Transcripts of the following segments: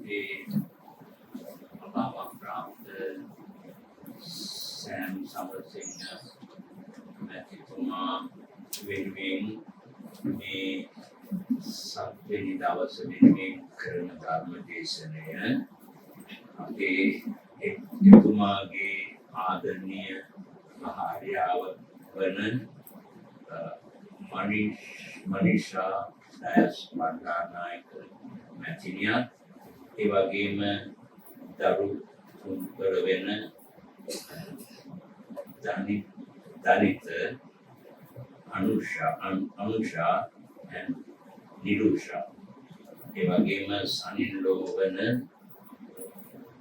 අපේ අභාවක් ප්‍රාප්ත සෑම් සමරසිංහ මැතිතුමා වෙනුවෙන් මේ සත්වෙනි දවස වෙනුවෙන් කරන ධර්ම දේශනය අපේ එතුමාගේ ආදරණීය භාර්යාව වන මනිෂා ඩයස් බණ්ඩාරනායක මැතිණියත් ඒ වගේම දරු තුන්කර වෙන දනිත අනුෂා and නිරුෂා ඒ වගේම සනිල්ලෝ වන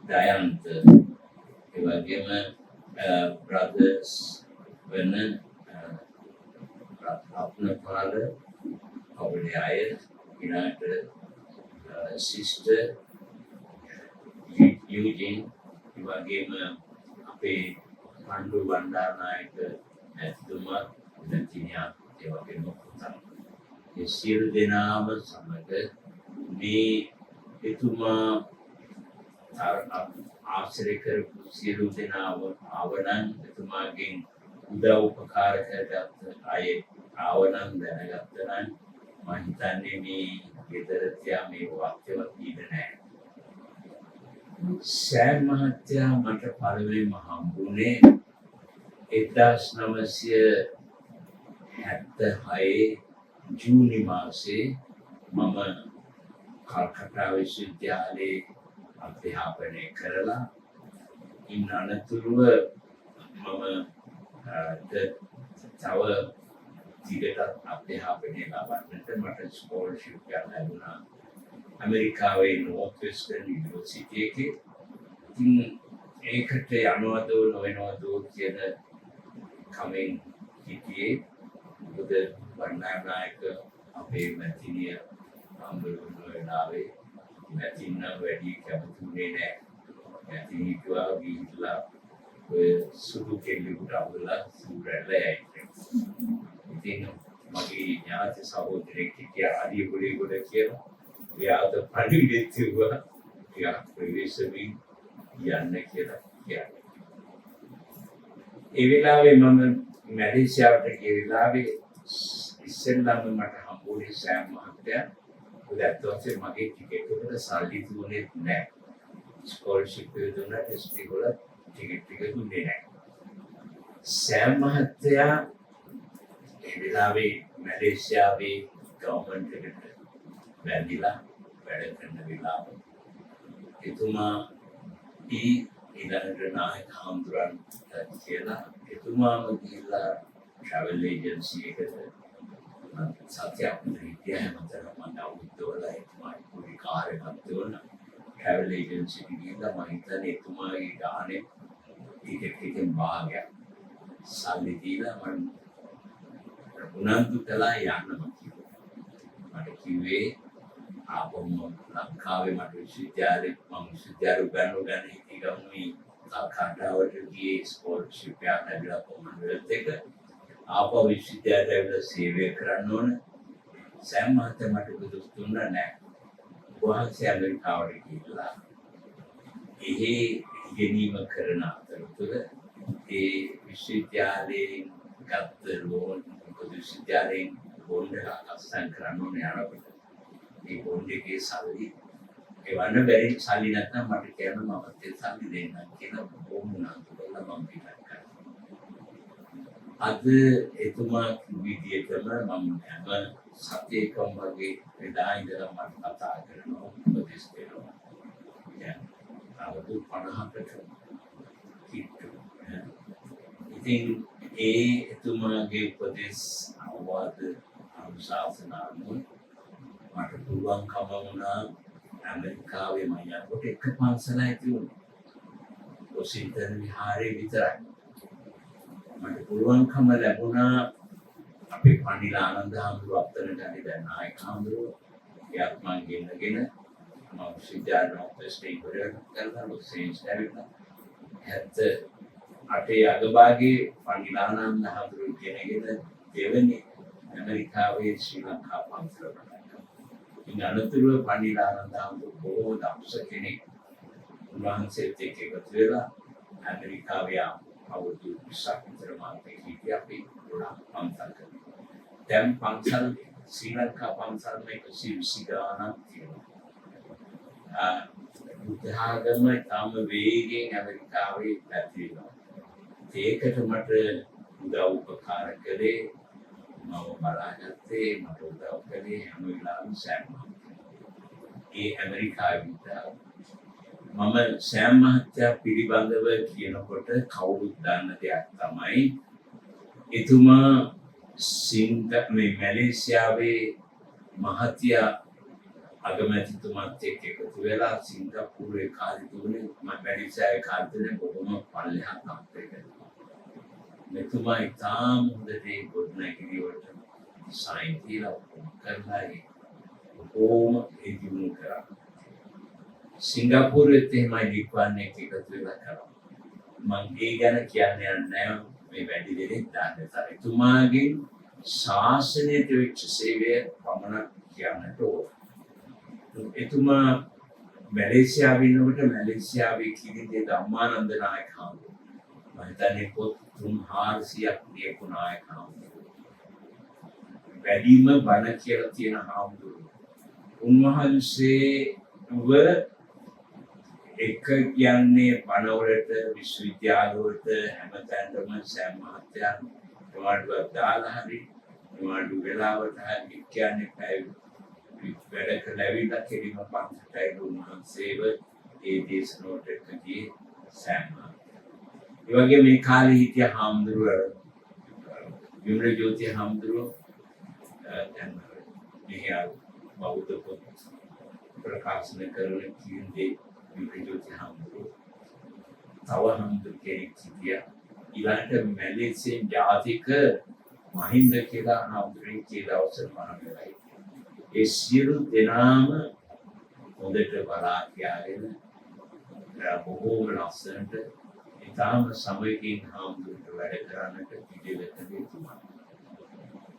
දයන්ත ඒ වගේම brothers වෙන රත්නපාල අපේ අය ඊළඟට sister Eugene ඒ වගේම අපේ පණ්ඩු බණ්ඩාරනායක මැතිතුමා මැතිණියා ඒ වගේම පුතා ඒ සියලු දෙනාම සමග මේ එතුමා ආශ්‍රය කරපු සියලු දෙනාම ආවනම් එතුමාගෙන් උදව් උපකාර කරගත්ත අය ආවනම් දැනගත්තා නම් මම හිතන්නේ මේ ගෙදර තියා මේ වාක්‍යවත් ඉඳ නැහැ. සෑම් මහත්තයා මට පළවෙනිම හම්බුනේ 1976 ජූනි මාසේ මම කල්කටා විශ්වවිද්‍යාලයේ අධ්‍යාපනය කරලා ඉන් අනතුරුව මම තව දිගට අධ්‍යාපනය ලබන්නට මට ස්කෝලර්ෂිප් එකක් ලැබුණා ඇමරිකාවේ නෝර්ත් වෙස්ටර්න් යුනිවර්සිටි එකේ. ඉතින් ඒකට යනවද නොවෙනවද කියන කමෙන් හිටියේ. මොකද බණ්ඩාරනායක අපේ මැතිණිය හම්බුන වෙලාවේ මැතින්න වැඩි කැමතිුනේ නැහැ. මැතිණිය කිව්වා ගිහිල්ලා ඔය සුදු කෙල්ලෙකුට අවුලා සූරැල්ලයි. ඉතින් මගේ ඥාති සහෝදරයෙක් හිටියා අරිය ගොඩේ ගොඩ කියලා. එයාට පරිවිදෙත් කිව්වා එයා ප්‍රවේශමින් යන්න කියලා කියන්නේ. ඒ වෙලාවේ මම මැලේසියාවට ගිය වෙලාවේ ඉස්සෙල්ලාම මට හම්බුනේ සෑම් මහත්තයා. ඒත් ඔතේ මගේ ටිකට් වල සල්ලි දුන්නේ නැහැ. ස්කෝලර්ෂිප් එක දුන්නා ටෙස්ට් එක වල ටිකට් එක දුන්නේ නැහැ. සෑම් මහත්තයා ඒ වෙලාවේ මැලේසියාවේ ගවර්න්මන්ට් එකට වැඳිලා වැඩ කරන වෙලාව එතුමා ඊළඟට නායක හඳුරන් කියලා එතුමාම ගිහිල්ලා ට්‍රැවල් ඒජන්සි එකට සත්‍යයක් හිටියා. මතර මම අවුරුද්දවල එතුමා පොඩි කාර් එකක් දුන්නා. ට්‍රැවල් ඒජන්සි එකට ගිහිල්ලා මම හිතන්නේ එතුමාගේ ගානේ ටිකට් එකෙන් භාගයක් සල්ලි දීලා මම උනන්දු කළා යන්නම කිව්වා. මට කිව්වේ ආපහු ලංකාවේ මට විශ්වවිද්‍යාලේ මම විශ්වවිද්‍යාලේ උගන්වන්න හිටි ගමනේ කල්කටාවට ගියේ ස්කෝලර්ෂිප් එකක් ලැබිලා කොමන්වෙල්ත් එක. ආපහු විශ්වවිද්‍යාලයට ඇවිල්ලා සේවය කරන්න ඕන. සෑම් මහත්තයා මට උපදෙස් දුන්නා නෑ. වහන්සේ ඇමරිකාවට ගිහිල්ලා එහි ඉගෙනීම කරන අතරතුර ඒ විශ්වවිද්‍යාලයෙන් ගත්ත ලෝන් විශ්වවිද්‍යාලයෙන් බොන්ඩ් එකක් අත්සන් කරන්න ඕන යනකොට ඒ බොන්ඩ් එකේ සල්ලි එවන්න බැරි සල්ලි නැත්නම් මට කියන්න මම ඒ සල්ලි දෙන්නම් කියලා බොහොම උනන්දු කරලා මම පිටත් කරා. අද එතුමා විදියටම මම හැම සතියකම වගේ එදා ඉඳලා මට කතා කරනවා උපදෙස් දෙනවා. අවුරුදු 50කට කිට්ටු. ඉතින් ඒ එතුමාගේ උපදෙස් අවවාද අනුශාසනානුව මට පුළුවන්කම වුණා ඇමරිකාවේ මම යනකොට එක පන්සලයි තිබුණේ. වොෂින්ටන් විහාරේ විතරයි. මට පුළුවන්කම ලැබුණා අපේ පණිල ආනන්ද හඳුරු අත්තනට අනේ දැන් නායක හඳුරු එයාත් මං ගෙන්නගෙන මම විශ්වවිද්‍යාලේ ඔෆිස් එකේ කරලා ලොසේන්ස් ඇවිල්ලා 78 අගභාගයේ පණිල ආනන්ද හඳුරු කෙනෙක්ගෙන් දෙවෙනි ඇමරිකාවේ ශ්‍රී ලංකා පන්සලට ඉන් අනතුරුව පණ්ඩිතානන්ද හාමුදුරුවෝ බොහෝ දක්ෂ කෙනෙක්. උන්වහන්සේත් එක්ක එකතු වෙලා ඇමරිකාවේ අවුරුදු 20ක් විතර මාතේ හිටිය අපි ගොඩාක් පන්සල් කරනවා. දැන් පන්සල් ශ්‍රී ලංකා පන්සල් 120 ගානක් තියෙනවා. බුද්ධ ආගම තාම වේගෙන් ඇමරිකාවේ පැතිරෙනවා. ඒකට මට උදව් උපකාර කළේ මම බලාගත්තේ මට උදව් කළේ හැම වෙලාවෙම සෑම් මහත්තයා. ඒ ඇමරිකාවේ විතර මම සෑම් මහත්තයා පිළිබඳව කියනකොට කවුරුත් දන්න දෙයක් තමයි එතුමා මේ මැලේසියාවේ මහතියා අගමැතිතුමත් එක්ක එකතු වෙලා සිංගප්පූරුවේ කාලේ තිබුණේ මැලේසියාවේ කාලේ බොහොම පල්ලෙහා තත්ත්වයක. මෙතුමා ඉතාම හොඳට ඒ ගොඩනැගිලි වලට ඩිසයින් තියලා කරලා බොහොම දියුණු කරා. සිංගප්පූරුවෙත් එහෙමයි ලික්වන්නේ එකතු වෙලා කරා. මම ඒ ගැන කියන්නේ නැහැ මේ වැඩි දෙනෙක් දන්නේ නැහැ. එතුමාගෙන් ශාසනයට වෙච්ච සේවය පමණක් කියන්නට ඕන. එතුමා මැලේසියාවේ ඉන්නකොට මැලේසියාවේ කිරිදේ ධම්මානන්ද නායක හාමුදුරුවෝ මම හිතන්නේ පොත් 300ක් ලියපු නායක හාමුදුරුවෝ. වැඩිම බණ කියලා තියෙන හාමුදුරුවෝ. උන්වහන්සේව එක කියන්නේ බණවලට විශ්වවිද්‍යාලවලට හැමතැනම සෑම මහත්තයා නිවාඩුවක් දාලා හරි නිවාඩු වෙලාවට හරි කියන්නේ පැය වැඩ කරලා ඇවිල්ලා කෙලිම පන්සලට උන්වහන්සේව ඒ දේශනාවට ගියේ සෑම මහත්තයා. ඒ වගේ මේ කාලේ හිටිය හාමුදුරුවෝ විමල ජෝති හාමුදුරුවෝ දැන් මෙහි බෞද්ධ පොත් ප්‍රකාශන කරන කිරින්දේ විමලජෝති හාමුදුරුවෝ තව හාමුදුරු කෙනෙක් සිටියා. ඊළඟට මැලේසියන් ජාතික මහින්ද කියලා හාමුදුරුවෝ කියලා අවසර මහමෙලයි. ඒ සියලු දෙනාම හොඳට බලා කියාගෙන බොහෝම ලස්සනට ඉතාම සමයකින් හාමුදුරුවෝ වැඩ කරන්නට පිළිවෙලට දෙතුමා.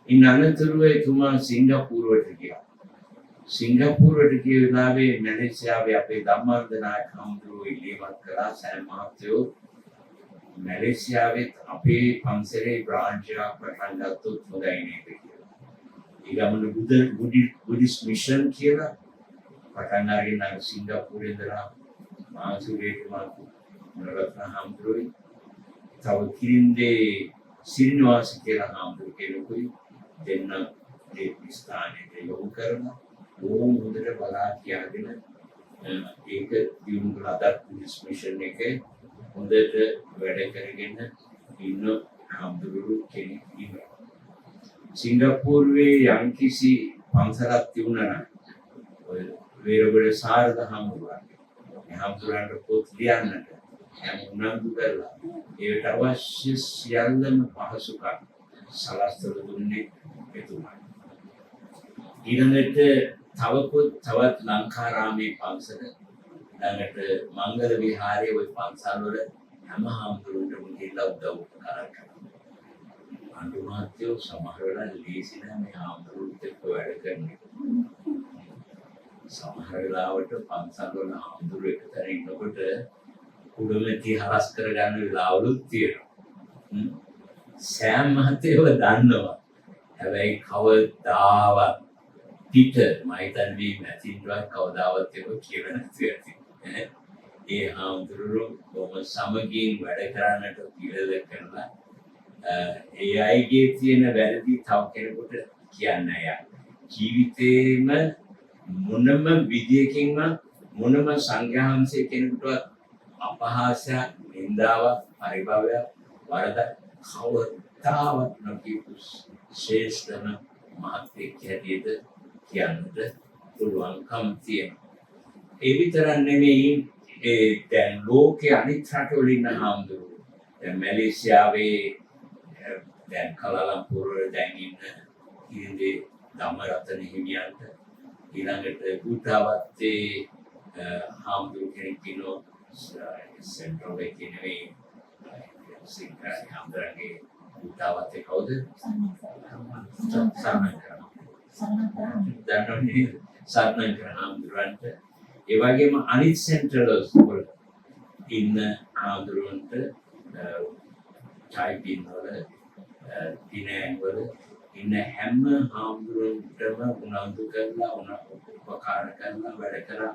ඉන් අනතුරුව එතුමා සිංගප්පූරුවට ගියා. සිංගප්පූරුවට ගිය වෙලාවේ මැලේසියාවේ අපේ ධම්මානන්ද නායක හාමුදුරුවෝ ඉල්ලීමක් කළා සෑම මහත්තයෝ මැලේසියාවේ අපේ පන්සලේ බ්‍රාන්ච් එකක් පටන් ගත්තොත් හොඳයි නේද කියලා. ඊගමන බුද්දිස් මිෂන් කියලා පටන් අරගෙන අර සිංගප්පූරුවේ ඉඳලා මාසුරේට මොනරත්න හාමුදුරුවෝ තව කිරින්දේ සිරිනිවාස කියලා හාමුදුරුවෝ කෙනෙකුයි දෙන්න ඒ ස්ථානෙට යොමු කරනවා. ඕම් හොඳට බලා කියාගෙන ඒක දියුණු කළා. අදත් පුලිස් මිෂන් එකේ හොඳට වැඩ කරගෙන ඉන්න හාමුදුරුවෝ කෙනෙක් ඉන්නවා. සිංගප්පූරුවේ යම්කිසි පන්සලක් තිබුණා නම් ඔය වේරගොඩ සාරද හාමුදුරුවෝ හාමුදුරන්ට පොත් ලියන්නට හැම උනන්දු කරලා ඒකට අවශ්‍ය සියල්ලම පහසුකම් සලස්වල දුන්නේ එතුමා. ඊළඟට තවත් ලංකාරාමේ පන්සල ළඟට මංගල විහාරයේ ওই පන්සල් වල හැම හාමුදුරුවන්ටම ගිහිල්ලා උදව් උපකාර කරනවා. අඬු මහත්තයෝ සමහර වෙලාවට ලීසි නැහැ මේ හාමුදුරුවෝත් එක්ක වැඩ කරන්නේ. සමහර වෙලාවට පන්සල් වල හාමුදුරුවෝ එකතැන ඉන්නකොට කුඩමැටි හරස් කරගන්න වෙලාවලුත් තියෙනවා. සෑම් මහත්තයෝ දන්නවා. හැබැයි කවදාවත් පිට මම හිතන්නේ මැතින්වත් කවදාවත් ඒක කියලා නැති ඇති. ඒ හාමුදුරුවෝ බොහොම සමගින් වැඩ කරන්නට පිළිවෙල කරලා ඒ අයගේ තියෙන වැරදි තව කෙනෙකුට කියන්න යා. ජීවිතේම මොනම විදියකින්වත් මොනම සංඝාංශයේ කෙනෙකුටවත් අපහාසයක්, නින්දාවක්, පරිභවයක්, වරදක් කවදාවත් නොකියපු ශ්‍රේෂ්ඨම මහත්ෙක් හැටියට කියන්නට පුළුවන්කම් තියෙනවා. ඒ විතරක් නෙමෙයි දැන් ලෝකයේ අනිත් රටවල ඉන්න හාමුදුරුවෝ දැන් මැලේසියාවේ දැන් කලාලම්පුර දැන් ඉන්න ඉන්දේ ධම්මරතන හිමියන්ට ඊළඟට බුතාවත්තේ හාමුදුරුවෝ කෙනෙක් ඉන්නෝ සෙන්ට්‍රල් එකේ නෙවෙයි සිංහල හාමුදුරුවන්ගේ බුතාවත්තේ කවුද? සත්නංකර හාමුදුරුවන්ට ඒ වගේම අනිත් සෙන්ටර්ස් වල ඉන්න හාමුදුරුවන්ට චයිපින් වල දිනයන් වල ඉන්න හැම හාමුදුරුවන්ටම උනන්දු කරලා උපකාර කරලා වැඩ කරා.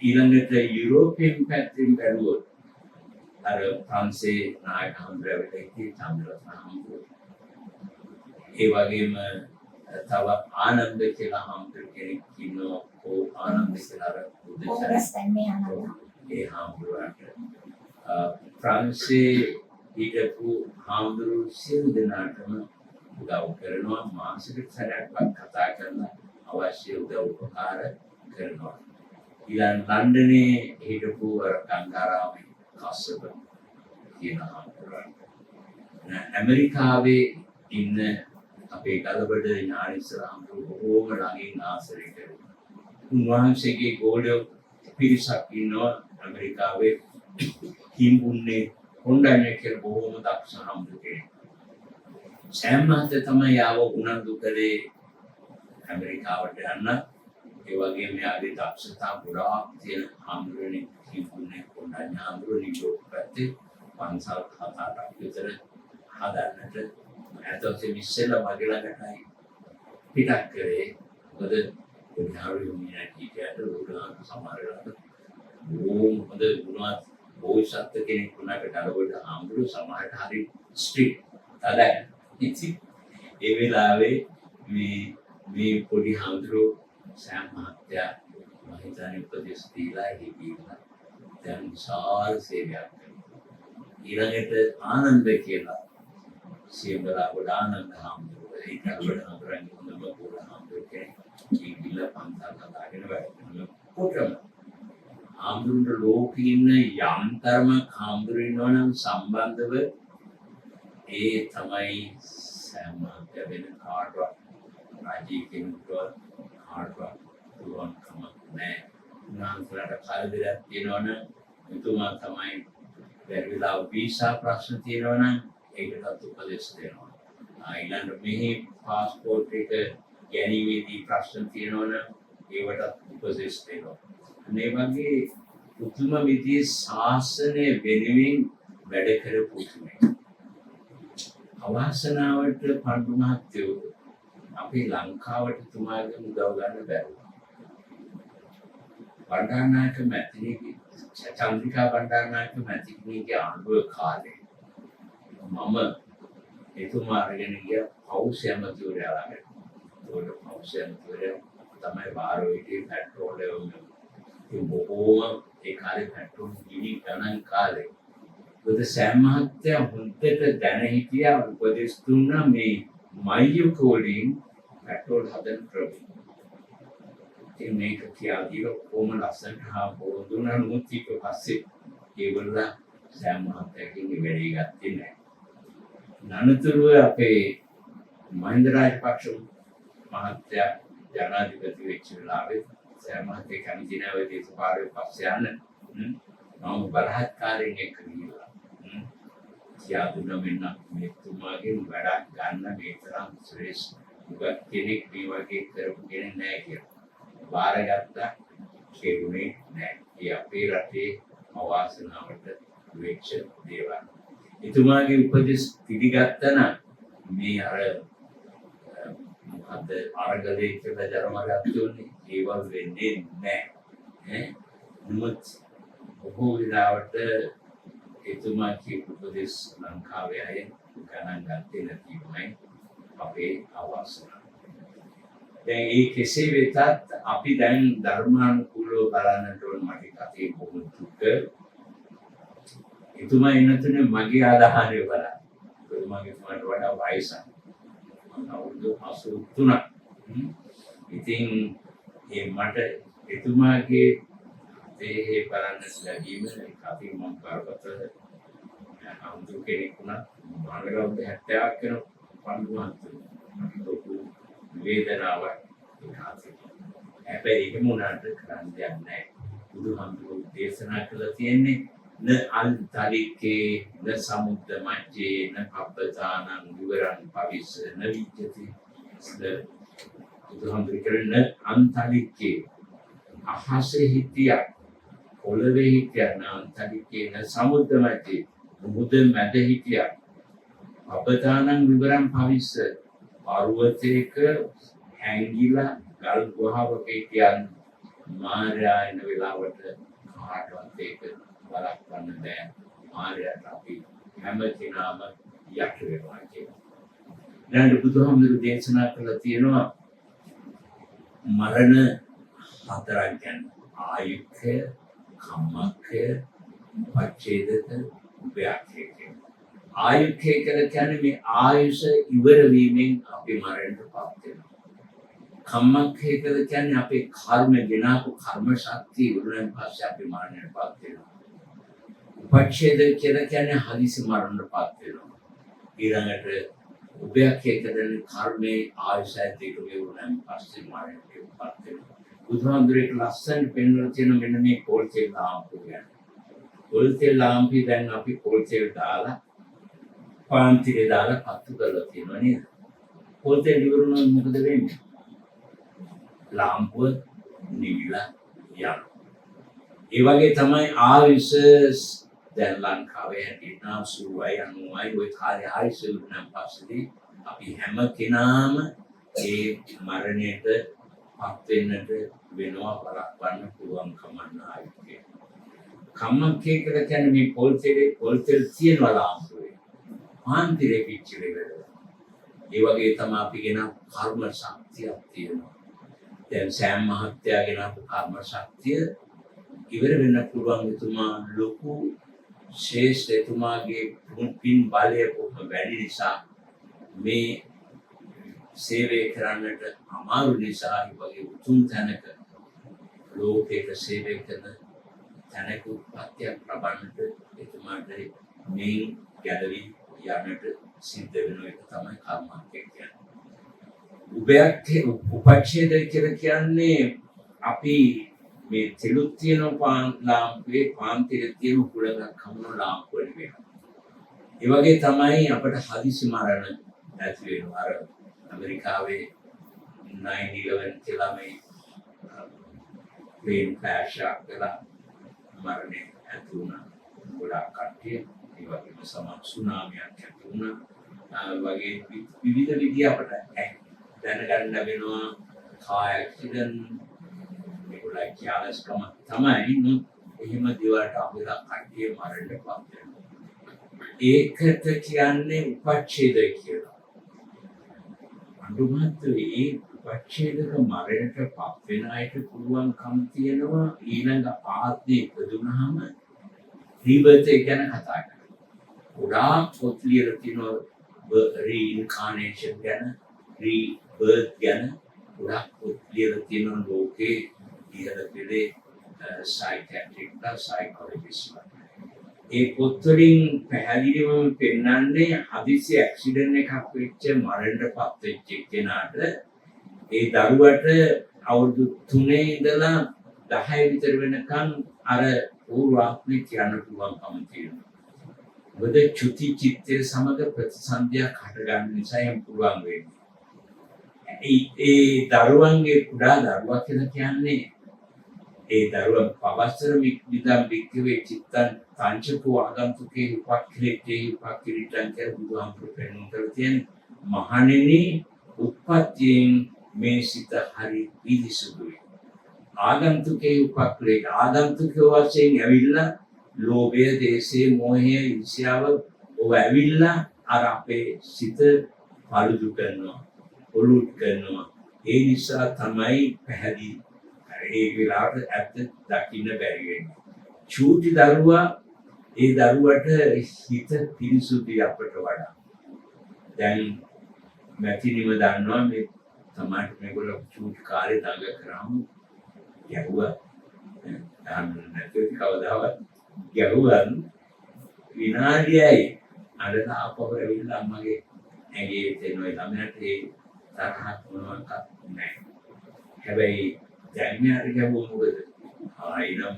ඊළඟට යුරෝපියන් පැත්තෙන් බැලුවොත් අර ප්‍රංශේ නායක හාමුදුරුවෝ ඉති චන්ද්‍රරත්න හාමුදුරුවෝ ඒ වගේම තව ආනන්ද කියලා හාමුදුරුවෝ කෙනෙක් ඉන්නවා. ආනන්ද කියලා අර ඒ හාමුදුරුවන්ට ප්‍රංශේ හිටපු හාමුදුරුවෝ සියලු දෙනාටම උදව් කරනවා. මානසික සැරයක්වත් කතා කරලා අවශ්‍ය උදව් උපකාර කරනවා. ඊළඟ ලන්ඩනේ හිටපු ගංගාරාමේ කස්සප කියන හාමුදුරුවන්ට ඇමරිකාවේ ඉන්න අපේ ගලබඩ ඥානීස්වර හාමුදුරුවෝ බොහෝම ළඟින් ආශ්‍රය කරනවා. උන්වහන්සේගේ ගෝලයෝ පිරිසක් ඉන්නවා ඇමරිකාවේ. කිම්බුන්නේ හොන්ඩන්නේ කියලා බොහෝම දක්ෂ හාමුදුරුවෝ. සෑම් මහත්තයා තමයි ආව උනන්දු කළේ ඇමරිකාවට යන්න. ඒ වගේම යාගේ දක්ෂතා ගොඩාක් තියෙන හාමුදුරුවනේ කිම්බුන්නේ හොන්ඩන්නේ හාමුදුරුවෝ නියෝක් පැත්තේ පන්සල් 7-8ක් විතර හදන්නට ඇතොසේ ඉස්සෙල්ලා මගේ ළඟටයි පිටක් කරේ. මොකද උන්වහන්සේ මිනිහට උදාහරණ සමහර වෙලාවට බොහොම හොඳ ගුණවත් බෝසත් කෙනෙක් වුණාට ගලවඩ හාමුදුරුවෝ සමහරට හරි ස්ට්‍රික්ට්. තදයි. ඉතින් ඒ වෙලාවේ මේ පොඩි හාමුදුරුවෝ සෑම් මහත්තයා මම හිතන්නේ උපදෙස් දීලා හිටියා. දැන් විශාල සේවයක් කරනවා. ඊළඟට ආනන්ද කියලා සියඹලා ගොඩ ආනන්ද හාමුදුරුවෝ ඒ ගලවඩ හාමුදුරුවන්ගේ හොඳම පොඩ හාමුදුරුවෝ කෙනෙක්. කිල්ල පන්සල් හදාගෙන වැඩ කරන කොටම හාමුදුරුවන්ට ලෝකේ ඉන්න යම්තරම හාමුදුරුවෝ ඉන්නවනම් සම්බන්ධව ඒ තමයි සෑම මහත්තයා වෙන කාටවත් රාජීව කෙනෙකුට කාටවත් පුළුවන්කම නැහැ. උන්වහන්සේලාට කලබලයක් තියෙනවනම් එතුමා තමයි බැරි වෙලාව වීසා ප්‍රශ්න තියෙනවනම් ඒකටත් උපදෙස් දෙනවා. ඊළඟට මෙහි પાස්පෝර්ට් එක ගැනීමේදී ප්‍රශ්න තියෙනවනම් ඒවට උපදෙස් දෙනවා. මේ වගේ උතුම විදිහේ ශාසනය වෙනුවෙන් වැඩ කරපු කෙනෙක්. අවාසනාවට පඬු මහත්තයෝ අපේ ලංකාවට තුමාගේ උදව් ගන්න බැරුවා. බණ්ඩාරනායක මැතිණියගේ චන්ද්‍රිකා බණ්ඩාරනායක මැතිණියගේ ආණ්ඩුව කාලේ මම එතුමා අරගෙන ගිය හවුස් ඇමතිවරයා ළඟට. ඒකට හවුස් ඇමතිවරයා තමයි වාරෝ හිටියේ පෙට්‍රෝල් එකම. ඒ බොහෝම ඒ කාලේ පෙට්‍රෝල් ගිනි ගණන් කාලේ. බුද සෑම් මහත්තයා හොඳට දැන හිටියා උපදෙස් දුන්නා මේ මයියුකෝලින් පෙට්‍රෝල් හදන ක්‍රම. ඉතින් මේක කියලා දීලා කොහොම ලස්සනට හාමුදුරුවෝ නමුත් ඊට පස්සේ ඒගොල්ලෝ සෑම් මහත්තයාගෙන් වැඩි ගත්තේ නැහැ. නනතුරුව අපේ මහින්ද රාජපක්ෂ මහත්තයා ජනාධිපති වෙච්ච වෙලාවේ සෑම් මහත්තයා කැමති නැහැ දේශපාලන පස්සේ යන්න. මම බලහත්කාරයෙන් එක්ක ගිහලා කියා දුන්නා මෙන්න මෙතුමාගෙන් වැඩක් ගන්න මේ තරම් ශ්‍රේෂ්ඨ කෙනෙක් මේ වගේ කරපු කෙනෙක් නැහැ කියලා. වාරගත්තා කෙරුණේ නැහැ. ඒ අපේ රටේ අවාසනාවට වෙච්ච දේවල්. එතුමාගේ උපදෙස් පිළිගත්තා නම් මේ අර මොකද්ද අරගලේ කියලා ජරමගත්තෝනේ ඒවල් වෙන්නේ නැහැ. නමුත් බොහෝ වෙලාවට එතුමා කියපු උපදෙස් ලංකාවේ අය ගණන් ගත්තේ නැතිවමයි අපේ අවාසනාව. දැන් ඒ කෙසේ වෙතත් අපි දැන් ධර්මානුකූලව බලන්නට ඕන මගේ කතේ බොහොම දුක. එතුමා එන්නතුනේ මගේ ආදාහනය බලන්න. එතුමාගේ මට වඩා වයසක්. මම අවුරුදු 83ක්. ඉතින් මට එතුමාගේ දේහේ බලන්න ලැබීම කතේ මම කරපත අමුතු කෙනෙක් වුණා. මානවරුන්ට 70ක් වෙන පන්දුවක් ලොකු වේදනාවක් ඒකාසෙක. හැබැයි ඒක මොනවාට කරන්න දෙයක් නැහැ. බුදුහාමුදුරුවෝ දේශනා කළා තියෙන්නේ න අන්තරිකේ න සමුද්ද මජ්ජේ න කප්පතානං විවරං පවිස්ස න විජ්ජති. බුදුහාමුදුරු කියන්නේ අන්තලිකේ අහසේ හිටියා පොළවේ හිටියා අන්තලිකේ න සමුද්‍ර මැදේ මුහුද මැද හිටියා අපදානං විවරම් භවිස්ස පර්වතයක හැංගිලා ගල් ගුහාවක හිටියන් මාර්යා එන වෙලාවට කාටවත් ඒක වළක්වන්න බෑ මාර්යාට අපි හැම කෙනාම යට වෙනවා කියලා. දැන් බුදුහාමුදුරු දේශනා කළා තියෙනවා මරණ හතරක් ගැන ආයුක්ඛය, කම්මක්ඛය, පච්ඡේදක, උපයාක්ඛය කියන. ආයුක්ඛය කියලා කියන්නේ මේ ආයුෂ ඉවර වීමෙන් අපි මරණයටපත් වෙනවා. කම්මක්ඛය කියලා කියන්නේ අපේ කර්ම ගෙනාපු කර්ම ශක්තිය ඉවරෙන් පස්සේ අපි මරණයටපත් වෙනවා. උපච්ඡේදක කියලා කියන්නේ හදිසි මරණයටපත් වෙනවා. ඊළඟට උපයාක්ඛය කියන්නේ කර්මයේ ආයුෂ දෙක ඉවරෙන් පස්සේ මරණයටපත් වෙනවා. බුදුහාමුදුරේ ලස්සන පෙන්වලා තියෙන මෙන්න මේ පොල් තෙල් ලාම්පුව ගැන. පොල් තෙල් ලාම්පුව දැන් අපි පොල් තෙල් දාලා පාන්තිරේ දාලා පත්තු කරලා තියෙනවා නේද? පොල් තෙල් ඉවරුනොත් මොකද වෙන්නේ? ලාම්පුව නිවිලා යනවා. ඒ වගේ තමයි ආයුෂ දැන් ලංකාවේ හිටිනා 80යි 90යි ওই කාලේ ආයුෂ ඉවරුනන් පස්සේ අපි හැම කෙනාම ඒ මරණයට පත් වෙන්නට වෙනවා බලපන්න පුළුවන් කමන්න ආයුෂය. කම්මක්ඛය කියලා කියන්නේ මේ පොල් තෙල් තියනවා ලාම්පුවේ. පාන්තිරේ පිච්චිලේ වෙලා. ඒ වගේ තමයි අපි ගෙන කර්ම ශක්තියක් තියෙනවා. දැන් සෑම් මහත්තයා ගෙන කර්ම ශක්තිය ඉවර වෙන්න පුළුවන් එතුමා ලොකු ශේෂ්ඨ එතුමාගේ පින් බලය කොහොම වැඩි නිසා මේ සේවය කරන්නට අමාරු නිසා ඒ වගේ උතුම් තැනක ලෝකයක සේවය කරන තැනක උත්පත්තියක් ලබන්නට එතුමාට මේ ගැලවි යන්නට සිද්ධ වෙන එක තමයි කර්මක්ඛය කියන්නේ. උපච්ඡේදය කියලා කියන්නේ අපි මේ තෙලුත් තියෙන ලාම්පුවේ පාන්තිරේ තියෙන කුලඟක් හමුන ලාම්පුව නෙවෙයි. ඒ වගේ තමයි අපිට හදිසි මරණ ඇති වෙනවා. අර ඇමරිකාවේ 9/11 කියලා මේ ප්ලේන් ක්‍රෑෂ් එකක් වෙලා මරණය ඇති වුණා. ගොඩාක් කට්ටිය ඒ වගේම සුනාමියක් ඇති වුණා. වගේ විවිධ විදිහ අපට දැනගන්න ලැබෙනවා. කාර් ඇක්සිඩන්ට් ඒගොල්ලෝ කියලාස්කම තමයි එහෙම දේවල්ට අපිලා කට්ටිය මරණයටපත් වෙනවා. ඒකට කියන්නේ උපච්ඡේදය කියලා. අඳුමත් ඒ උපච්ඡේදක මරණයටපත් වෙන අයට පුළුවන්කම් තියෙනවා ඊළඟ ආත්මේ ඉපදුනහම රීබර්ත් එක ගැන කතා කරනවා. ගොඩාක් පොත් ලියලා තියෙනවා රීඉන්කානේෂන් ගැන, රීබර්ත් ගැන ගොඩාක් පොත් ලියලා තියෙනවා ලෝකේ ඉහළ පෙළේ සයිකියාට්‍රික්ලා සයිකොලොජිස්ට්ලා. ඒ පොත් වලින් පැහැදිලිවම පෙන්වන්නේ හදිසි ඇක්සිඩන්ට් එකක් වෙච්ච මරණයටපත් වෙච්ච කෙනාට ඒ දරුවට අවුරුදු 3 ඉඳලා 10 විතර වෙනකන් අර පූර්වාත්මේ කියන්න පුළුවන්කම තියෙනවා. මොකද චුති චිත්තය සමග ප්‍රතිසන්දියක් හටගන්න නිසා එම් පුළුවන් වෙන්නේ. ඒ දරුවන්ගේ කුඩා දරුවා කියලා කියන්නේ ඒ දරුවන් පවස්තර මිදම් වික්කවේ චිත්තං තංචකෝ ආගන්තුකේ උපක්ඛලේතේ උපක්ඛලිතං කියලා බුදුහාමුදුරු පෙන්වන කර තියෙන මහණෙනි උත්පත්තියෙන් මේ සිත හරි පිළිසුදුයි. ආගන්තුකේ උපක්ඛලේත ආගන්තුකෝ වශයෙන් ඇවිල්ලා ලෝභය, දේශය, මෝහය, ඊර්ෂ්‍යාව ඔව ඇවිල්ලා අර අපේ සිත පාළුදු කරනවා, ඔලුත් කරනවා. ඒ නිසා තමයි පැහැදිලි ඒ විලාප ඇත්ත දකින්න බැරි වෙන්නේ. චූටි දරුවා ඒ දරුවට හිත පිරිසුදුයි අපට වඩා. දැන් මැතිනිව දන්නවා මේ තමයි මේගොල්ලෝ චූටි කාලේ දඟ කරාම ගැහුවා. නැත්නම් කවදාවත් ගැහුවන් විනාඩියයි අරන අපව ඇවිල්ලා අම්මගේ ඇඟේ දෙනවා ළමයාට ඒ තරහක් මොනවත් නැහැ. හැබැයි දැන් මෙයාට ගැහුවා මොකද? ආයිනම්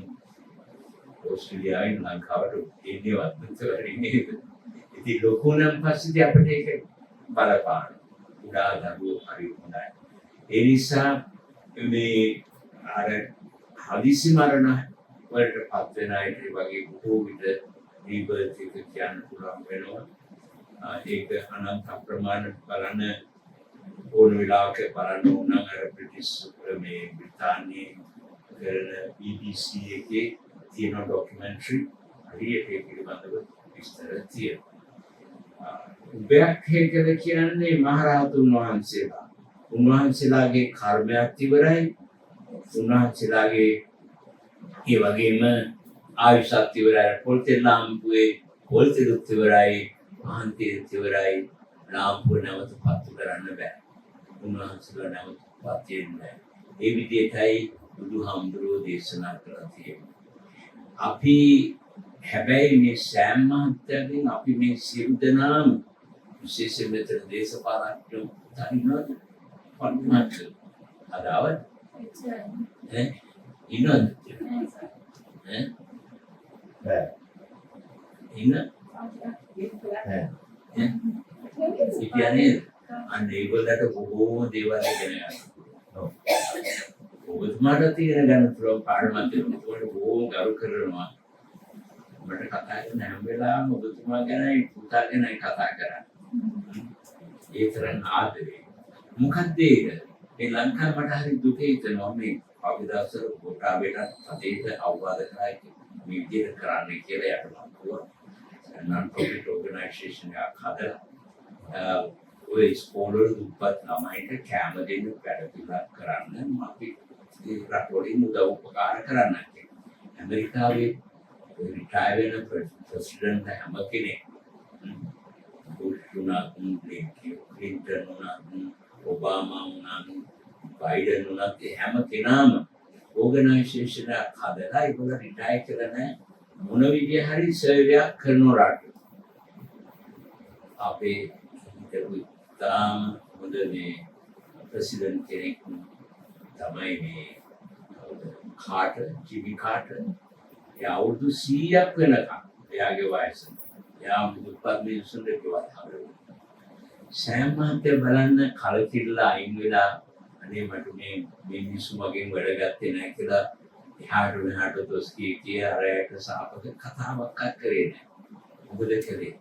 ඕස්ට්‍රේලියාවෙන් ලංකාවට එන්නේවත් නැතුව ඉන්නේ. ඉතින් ලොකු නම් පස්සේ අපිට ඒක බලපාන. උඩා දරුවෝ හරි හොඳයි. ඒ නිසා මේ අර හදිසි මරණ වලට පත් වෙන අයට වගේ බොහෝ විට රීබර්ත් එක කියන්න පුළුවන් වෙනවා. ඒක අනන්ත අප්‍රමාණ බලන්න ඕන වෙලාවක බලන්න ඕන නම් අර බ්‍රිටිෂ් මේ බ්‍රිතාන්‍යයේ කරන BBC එකේ තියෙන ඩොකියුමෙන්ටරි හරියට ඒ පිළිබඳව විස්තර තියෙනවා. උභයක්ඛය කියලා කියන්නේ මහරහතුන් වහන්සේලා. උන්වහන්සේලාගේ කර්මයක් ඉවරයි. උන්වහන්සේලාගේ ඒ වගේම ආයුෂත් ඉවරයි. පොල්තෙල් ලාම්පුවේ පොල්තෙලුත් ඉවරයි. මහන්තියත් ඉවරයි. ලාම්පුව නැවත පත්තු කරන්න බෑ. උන්වහන්සේලා නැවත පත් වෙන්නේ නැහැ. ඒ විදිහටයි බුදුහාමුදුරුවෝ දේශනා කරලා තියෙන්නේ. අපි හැබැයි මේ සෑම මහත්තයාගෙන් අපි මේ සියලු දෙනාම විශේෂයෙන් මෙතන දේශපාලනඥයෝ තනිනවද? පන්නාට අදාවත් ඉන්නවද? ඉන්න ඉතියනේ අන්න ඒගොල්ලන්ට බොහෝ දේවල් ඉගෙන ගන්න. ඔබතුමාට ඉගෙන ගන්න පුළුවන් පාඩමක් තියෙනවා. බොහෝ ගරු කරනවා. මට කතා කරන හැම වෙලාවෙම ඔබතුමා ගැනයි පුතා ගැනයි කතා කරන්නේ. ඒ තරම් ආදරේ. මොකක්ද ඒක? මේ ලංකාව මට හරි දුකේ හිතෙනවා මේ අපි දවසට කොටාබේට අතීත අවවාද කරයි මේ විදිහට කරන්න කියලා යනවා. non profit organization එකක් හදලා ඔය ස්කෝලවල දුප්පත් ළමයින්ට කැම දෙන්න වැඩ පිළිවෙලක් කරන්න අපි රටවලින් උදව් උපකාර කරන්න. ඇමරිකාවේ රිටයර් වෙන ප්‍රෙසිඩන්ට් හැම කෙනෙක් බුෂ් වුණත් ක්ලින්ටන් වුණත් ඔබාමා වුණත් බයිඩන් වුණත් හැම කෙනාම ඕගනයිසේෂන් එකක් හදලා ඒගොල්ලෝ රිටයර් කරලා නැහැ. මොන විදිය හරි සර්වයක් කරන රට අපේ හිටපු තාම හොඳ මේ ප්‍රෙසිඩන්ට් කෙනෙක් තමයි මේ කාටර් ජිමි කාටර්. එයා අවුරුදු 100ක් වෙනකම් එයාගේ වයස එයා දුප්පත් මිනිස්සුන්ට කිව්වා සෑම මහන්තේ බලන්න කලකිරලා අයින් වෙලා අනේ මට මේ මිනිස්සු මගෙන් වැඩ ගත්තේ නැහැ කියලා එහාට මෙහාට දොස් කිය අරයට සාපක කතාවක් කරේ නැහැ. මොකද කළේ?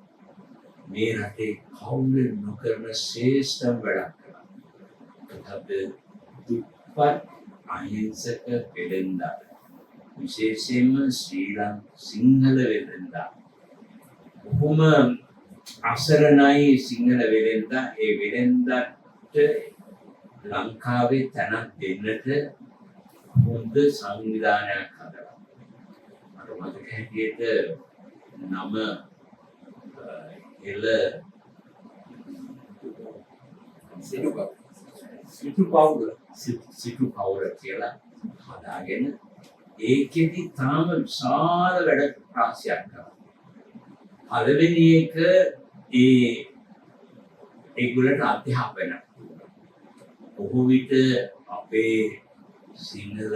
මේ රටේ කවුරු නොකරන ශ්‍රේෂ්ඨම වැඩක් කළා. මොකද දුප්පත් අහිංසක වෙලෙන්දා විශේෂයෙන්ම ශ්‍රී සිංහල වෙලෙන්දා බොහොම අසරණයි සිංහල වෙලෙන්දා. ඒ වෙලෙන්දාට ලංකාවේ තැනක් දෙන්නට හොඳ සංවිධානයක් හදලා මට මතක හැටියට නම එළ සිටු පවුර කියලා හදාගෙන ඒකෙදි තාම විශාල වැඩ රාශියක් කරා. පළවෙනි එක ඒගොල්ලන්ට අධ්‍යාපනය. බොහෝ විට අපේ සිංහල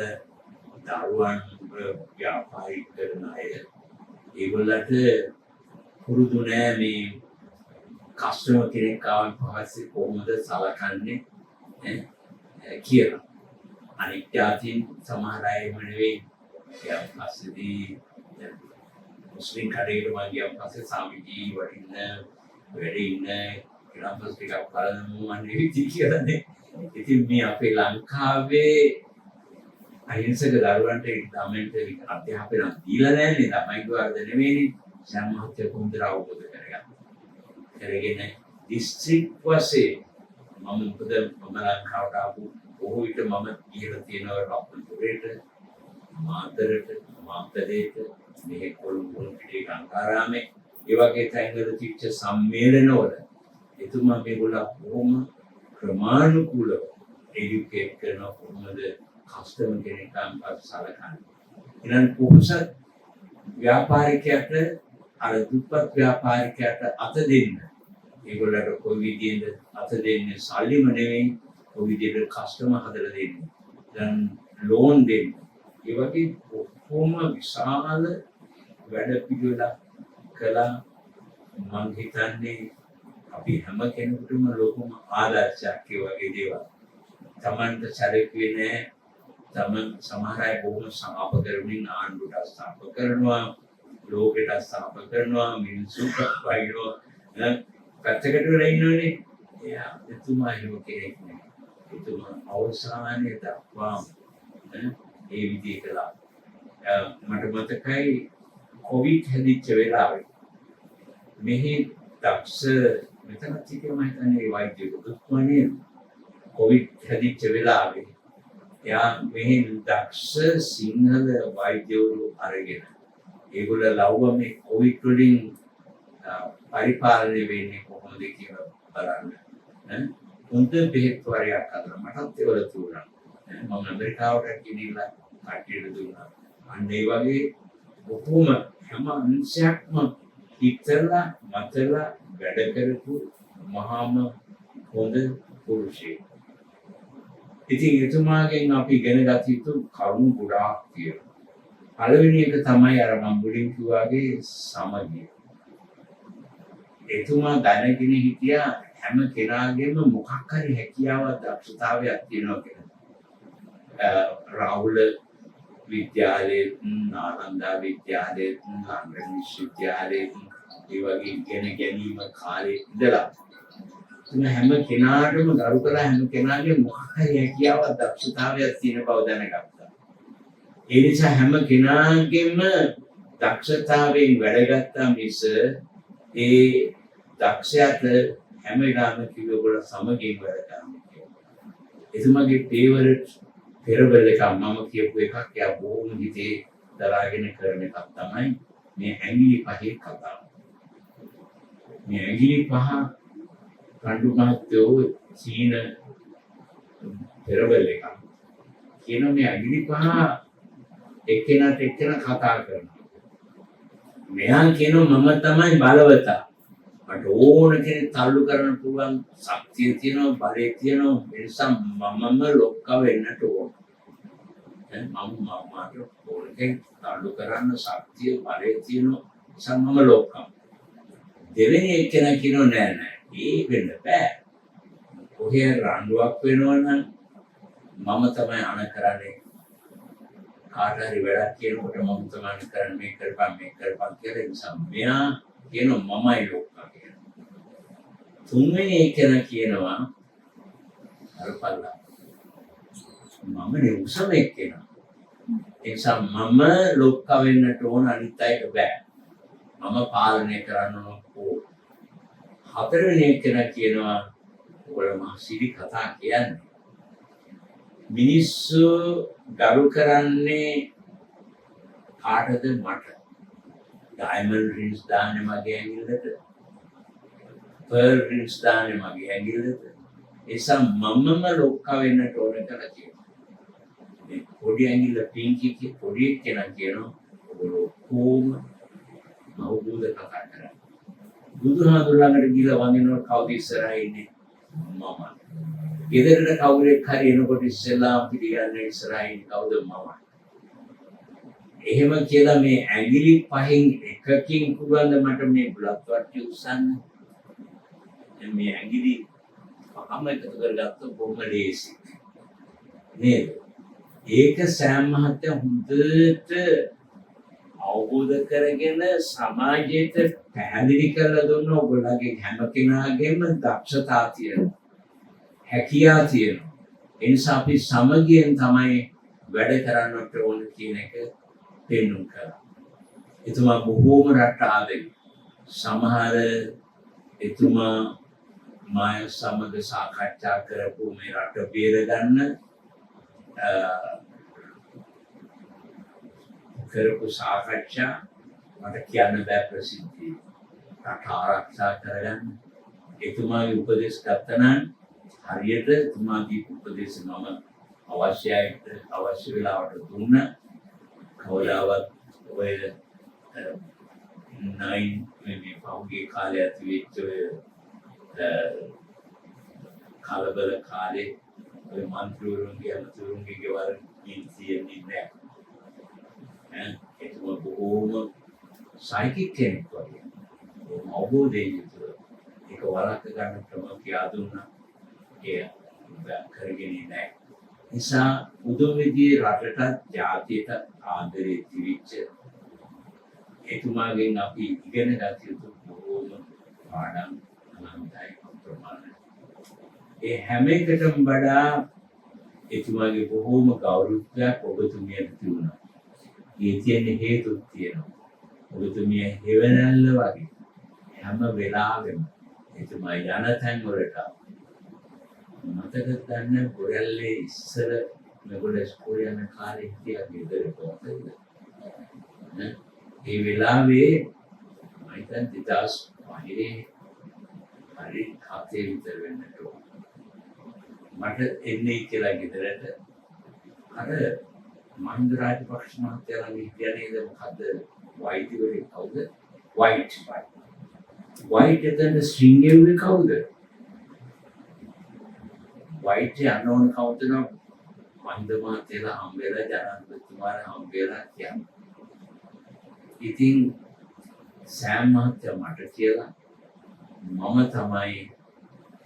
දරුවන් ව්‍යාපාරික කරන අය ඒගොල්ලන්ට පුරුදු නෑ මේ කස්ටමර් කෙනෙක් ආවන් පස්සේ කොහොමද සලකන්නේ කියලා. අනිත් ජාතීන් සමහර අය නෙවෙයි යා පස්සේදී මුස්ලිම් කඩේකට මම ගියා පස්සේ සාමිජී වටින්න වැඩි ඉන්න ක්ලාස් ටිකක් බලමු අනේ විදිහ කියලානේ. ඉතින් මේ අපේ ලංකාවේ අහිංසක දරුවන්ට ළමයින්ට අධ්‍යාපනය දීලා නැහැ නේ. ළමයි වර්ධ නෙවෙයිනේ. සම්මත කොම්තර අවබෝධ කරගන්න. කරගෙන දිස්ත්‍රික් වශයෙන් මම මොකද මම ලංකාවට ආපු බොහෝ විට මම කියලා තියෙනවා රත්නපුරේට මාතරට මාතරේට මේ කොළඹ පිටේ ගංගාරාමේ ඒ වගේ තැන්වල තිබ්ච සම්මේලනවල එතුමා මේගොල්ලෝ බොහොම ක්‍රමානුකූලව එඩියුකේට් කරන කොහොමද කස්ටමර් කෙනෙක් අම්පත් සලකන්නේ. ඊළඟ පොහොසත් ව්‍යාපාරිකයට අර දුප්පත් ව්‍යාපාරිකයට අත දෙන්න. ඒගොල්ලන්ට කොයි විදියෙන්ද අත දෙන්නේ සල්ලිම නෙවෙයි කොයි විදියට කස්ටමර් හදලා දෙන්නේ. දැන් ලෝන් දෙන්න. ඒ වගේ කොහොම විශාල වැඩ පිළිවෙලක් කළා. මම හිතන්නේ අපි හැම කෙනෙකුටම ලොකුම ආදර්ශයක් ඒ වගේ දේවල්. තමන්ට සැලකුවේ නැහැ. තමන් සමහර අය බොහොම සාප කරමින් ආණ්ඩුවට සාප කරනවා, ලෝකෙට සාප කරනවා, මිනිස්සුන්ට වයින්නවා. පැත්තකට වෙලා ඉන්නෝනේ. එයා එතුමා එහෙම කෙනෙක් නෙවෙයි. එතුමා අවසානයේ දක්වා ඒ විදිහට කළා. මට මතකයි කොවිඩ් හැදිච්ච වෙලාවේ මෙහි දක්ෂ මෙතනත් හිටියා මම හිතන්නේ වෛද්‍යවරුත් වනේ කොවිඩ් හැදිච්ච වෙලාවේ එයා මෙහි දක්ෂ සිංහල වෛද්‍යවරු අරගෙන ඒගොල්ලෝ ලව්ව මේ කොවිඩ් වලින් පරිපාලනය වෙන්නේ කොහොමද කියලා බලන්න. හොඳ බෙහෙත් වර්ගයක් හදලා මටත් ඒවල තුනක්. මම ඇමරිකාවට ගිහිල්ලා කට්ටියට දුන්නා. අන්න ඒ වගේ බොහොම හැම අංශයක්ම හිතලා මතලා වැඩ කරපු මහාම හොඳ පුරුෂයෙක්. ඉතින් එතුමාගෙන් අපි ඉගෙන ගත යුතු කරුණු ගොඩාක් තියෙනවා. පළවෙනි එක තමයි අර මම මුලින් කිව්වාගේ සමගිය. එතුමා දැනගෙන හිටියා හැම කෙනාගේම මොකක් හරි හැකියාවක් දක්ෂතාවයක් තියෙනවා කියලා. රාහුල විද්‍යාලයේ, නාලන්දා විද්‍යාලයේ, ලන්ඩන් විශ්වවිද්‍යාලයේ ඒ වගේ ඉගෙන ගැනීම කාලේ ඉඳලා හැම කෙනාටම ගරු කළා. හැම කෙනාගේ මොකක් හරි හැකියාවක් දක්ෂතාවයක් තියෙන බව දැනගත්තා. ඒ නිසා හැම කෙනාගේම දක්ෂතාවයෙන් වැඩගත්තා මිස ඒ දක්ෂයාට හැම වෙලාවෙම කිව්වොත් සමගින් වැඩ කරනවා කියලා. එතුමාගේ ෆේවරිට් පෙරබල එක මම කියපු එකක් යා බොහොම හිතේ දරාගෙන කරන එකක් තමයි මේ ඇඟිලි පහේ කතාව. මේ ඇඟිලි පහ කණ්ඩු මහත්තයෝ චීන පෙරබල එක කියන මේ ඇඟිලි පහ එක්කෙනාට එක්කෙනා කතා කරනවා. මෙයා කියනවා මම තමයි බලවතා. මට ඕන කෙනෙක් තල්ලු කරන්න පුළුවන් ශක්තිය තියෙනවා, බලය තියෙනවා. ඒ නිසා මමම ලොක්ක වෙන්නට ඕන. මට ඕන කෙනෙක් තල්ලු කරන්න ශක්තිය, බලය තියෙනවා. ඒ නිසා මම ලොක්ක. දෙවෙනි එක්කෙනා කියනවා නෑ නෑ. ඒ වෙන්න බෑ. කොහේ රණ්ඩුවක් වෙනවනම් මම තමයි අණ කරන්නේ. කාට හරි වැඩක් කියනකොට මම තමයි කරන්නේ මේ කරපන් කියලා. ඒ නිසා මෙයා කියනවා මමයි ලොක්කා කියලා. තුන්වෙනි එක්කෙනා කියනවා අර පල්ලා මම නෙවුසම එක්කෙනා. ඒ නිසා මම ලොක්කා වෙන්නට ඕන, අනිත් අයට බෑ. මම පාලනය කරන්න ඕන. හතරවෙනි එක්කෙනා කියනවා ඔයාලා මහ සිරි කතා කියන්නේ. මිනිස්සු ගරු කරන්නේ කාටද? මට. ඩයමන්ඩ් රින්ග්ස් දාන්නේ මගේ ඇඟිල්ලට, පර්ල් රින්ග්ස් දාන්නේ මගේ ඇඟිල්ලට. ඒ නිසා මමම ලොක්කා වෙන්නට ඕන කියලා කියනවා. මේ පොඩි ඇඟිල්ල පින්කි පොඩි කෙනා කියනවා ඔයගොල්ලෝ කොහොම අවබෝධ කතා කරන්නේ. බුදුහාමුදුරුවෝ ළඟට ගිහලා වඳිනකොට කවුද ඉස්සරහා ඉන්නේ? මම. ගෙදරට කවුරෙක් හරි එනකොට ඉස්සෙල්ලාම පිළිගන්නේ ඉස්සරහා ඉන්නේ කවුද? මම. එහෙම කියලා මේ ඇඟිලි පහෙන් එකකින් පුළුවන් මට මේ බුලත් වට්ටිය උස්සන්න. මේ ඇඟිලි පහම එකතු කරගත්ත බොහොම ලේසි නේද? ඒක සෑම් මහත්තයා හොඳට අවබෝධ කරගෙන සමාජයට පැහැදිලි කරලා දුන්න. ඔයගොල්ලෝගේ හැම කෙනාගේම දක්ෂතා තියෙනවා, හැකියාව තියෙනවා. ඒ නිසා අපි සමගියෙන් තමයි වැඩ කරන්නට ඕන කියන එක පෙන්වන්න කරා. එතුමා බොහෝම රට ආදරේ. සමහර එතුමා මාය සමග සාකච්ඡා කරපු මේ රට බේරගන්න කරපු සාකච්ඡා මට කියන්න බෑ ප්‍රසිද්ධිය. රට ආරක්ෂා කරගන්න එතුමාගේ උපදෙස් ගත්තනම් හරියට එතුමාගේ උපදෙස් මම අවශ්‍ය වෙලාවට දුන්නා. කවදාවත් ඔය මේ පහුගිය කාලේ ඇති වෙච්ච කලබල කාලේ ඔය මන්ත්‍රීවරුන්ගේ අමතුරුන්ගේ ගෙවල් තියෙන්නේ නැහැ. එතුමා බොහෝම සයිකික් කෙනෙක් වගේ. අවබෝධයෙන් යුතුව ඒක වළක්ව ගන්න ක්‍රම කියා දුන්නා. ඒ කරගෙන නැහැ. නිසා උදම් විදියේ රටට ජාතියට ආදරේ තිරිච්ච එතුමාගෙන් අපි ඉගෙන ගත යුතු බොහෝම පාඩම් අනන්තයි ප්‍රමාණයි. ඒ හැම එකටම වඩා එතුමාගේ බොහෝම ගෞරවයක් ඔබතුමියට තිබුණා. ඒ තියෙන හේතුත් තියෙනවා. ඔබතුමිය හෙවණැල්ල වගේ හැම වෙලාවෙම එතුමා යන තැන් වලට මතක ගන්න ගොඩල්ලේ ඉස්සර මෙගොඩ ඉස්කෝලේ යන කාලේ හිටියා ගෙදර කොහොමද? ඒ වෙලාවේ මම හිතන්නේ 2005 හරි 7 විතර වෙන්නට ඕන. මට එන්නේ කියලා ගෙදරට අර මහින්ද රාජපක්ෂ මහත්තයා ළඟ හිටියා නේද මොකද්ද වෛද්‍යවරයෙක් කවුද? වයිට් එතන ශ්‍රින්ගෙව්වේ කවුද? වයිට් යනෝන කවුද නම් මහින්ද මහත්තයා හම්බෙලා ජනාධිපතිතුමාලා හම්බෙලා කියන්නේ. ඉතින් සෑම් මහත්තයා මට කියලා මම තමයි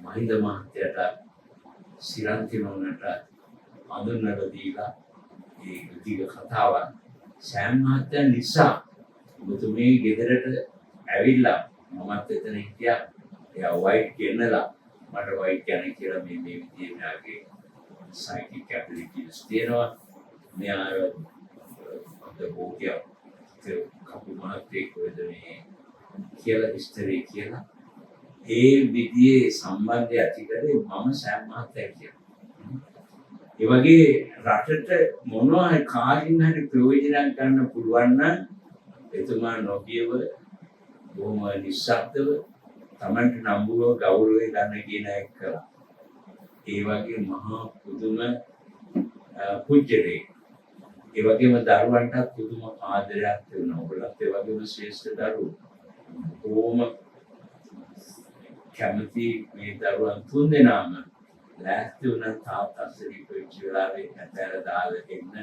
මහින්ද මහත්තයාට සිරන්ති නෝනට අඳුනලා දීලා ඒ දිග කතාවක් සෑම් මහත්තයා නිසා ඔබතුමී ගෙදරට ඇවිල්ලා මමත් එතන හිටියා. එයා වයිට් ගෙන්නලා මට වයිට් යන්නේ කියලා මේ විදිහේ නාගේ සයිකික් ඇබිලිටිස් තියෙනවා. මෙයා අපිට බෝකියා කපු මහත්තයෙක් වේද මේ කියලා හිස්ටරි කියලා ඒ විදිහේ සම්බන්ධය ඇති කරේ මම සෑම් මහත්තයා කියලා. ඒ වගේ රටට මොනවා කායින් හරි ප්‍රයෝජනයක් ගන්න පුළුවන් නම් එතුමා නොකියව බොහොම නිශ්ශබ්දව තමන්ට නම්බුව ගෞරවය ගන්න කියන එක කළා. ඒ වගේ මහා පුදුම පුජ්‍යලේ. ඒ වගේම දරුවන්ටත් පුදුම ආදරයක් තිබුණා. ඔයගොල්ලත් ඒ වගේම ශ්‍රේෂ්ඨ දරුවෝ. බොහොම කැමති මේ දරුවන් තුන්දෙනාම ලෑස්ති වුණ තාත්තා වෙච්ච වෙලාවේ ඇතර දාලා එන්න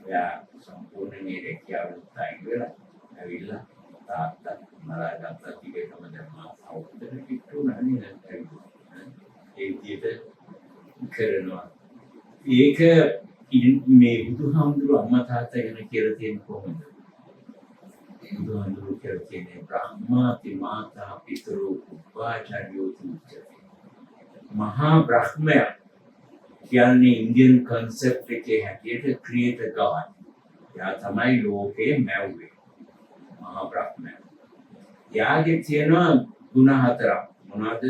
එයා සම්පූර්ණ මේ රැකියාවට තයින් වෙලා ඇවිල්ලා තාත්තා මලා ගත්තා ටිකටම දැම්මා අවුරුද්දකට කිට්ටුනා නේද ඒ විදිහට කරනවා. ඒක මේ බුදුහාමුදුරුවෝ අම්මා තාත්තා ගැන කියලා තියෙන කොහොමද? බුදුහාමුදුරුවෝ කියලා තියෙන්නේ බ්‍රහ්මාති මාතා පිතරු උපාචාර්යෝ තුච්චති. මහා බ්‍රහ්මයා කියන්නේ ඉන්දියන් කන්සෙප්ට් එකේ හැටියට ක්‍රියේටර් ගාඩ්. යා තමයි ලෝකේ මැව්වේ. මහා බ්‍රහ්මයා. යාගේ තියෙනවා ගුණ හතරක්. මොනවද?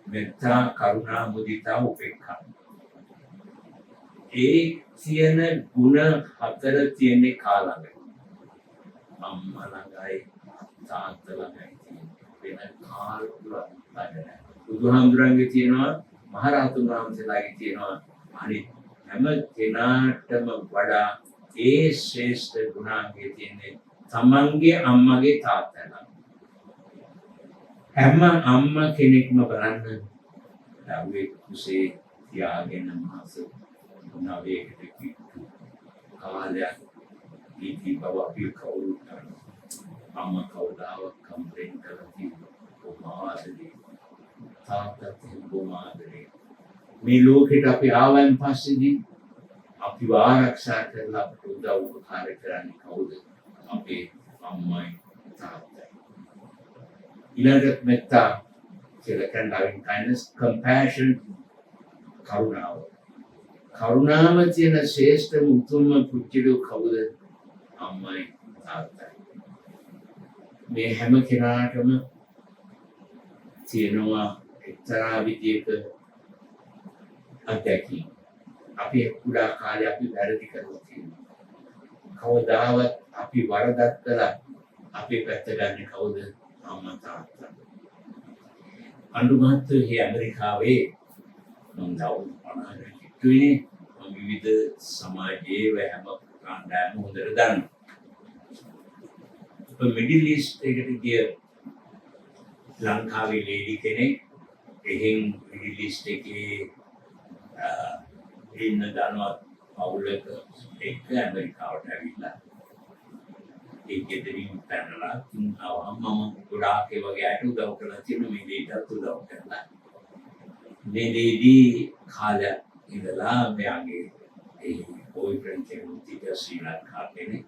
මෙත්තා, කරුණා, මුදිතා, උපේක්ඛා. ඒ තියෙන ගුණ හතර තියෙන්නේ කාලඟ. අම්මා ළඟයි, තාත්තා ළඟයි වෙන කාලවල නැහැ. බුදුහාමුදුරන්ගේ තියෙනවා, මහරහතුන් වහන්සේලාගේ තියෙනවා. අනිත් හැම කෙනාටම වඩා ඒ ශ්‍රේෂ්ඨ ගුණාංගය තියෙන්නේ තමන්ගේ අම්මගේ තාත්තලා. හැම අම්මා කෙනෙක්ම බලන්න දරුවෙක් කුසේ තියාගෙන මාස 9කට කිට්ටු කාලයක් ඉති බව අපි කවුරුත් කරනවා. අම්මා කවදාවත් කම්ප්ලේන්ට් කරලා තියෙන්නේ තාත්තත් බොමාදරේ. මේ ලෝකෙට අපි ආවන් පස්සේදී අපි ආරක්ෂා කරලා උදව් උපකාර කරන්නේ කවුද? අපේ අම්මයි තාත්තයි. ඊළඟට මෙත්තා කියලා කියන්නේ loving kindness, compassion, කරුණාව. කරුණාව තියෙන ශ්‍රේෂ්ඨ උතුම්ම පුජ්‍යලෝ කවුද? අම්මයි තාත්තයි. මේ හැම කෙනාටම තියෙනවා එක්තරා විදියක අත්දැකීම්. අපි කුඩා කාලේ අපි වැරදි කරලා තියෙනවා. කවදාවත් අපි වරදක් කළා අපි පැත්ත ගන්න කවුද? අම්මා තාත්තා. අඳුමහත්තේ ඇමරිකාවේ මම දවස් 50කට කිව්වේ විවිධ සමාජයේ හැම කණ්ඩායම හොඳට දන්නවා. මිඩල් ඊස්ට් එකට ගිය ලංකාවේ ලේඩි කෙනෙක් එහෙන් මිඩල් ඊස්ට් එකේ ඉන්න ධනවත් පවුලක එක්ක ඇමරිකාවට ඇවිල්ලා ඒ ගෙදරින් පැනලා මම ගොඩාක් ඒ වගේ අයට උදව් කරලා තියෙනවා. මේ දෙයටත් උදව් කරලා මේ ලේඩි කාලයක් ඉඳලා මෙයාගේ ඒ බොයිෆ්‍රෙන්ඩ් කෙනෙකුත් හිටියා ශ්‍රී ලංකාවේ.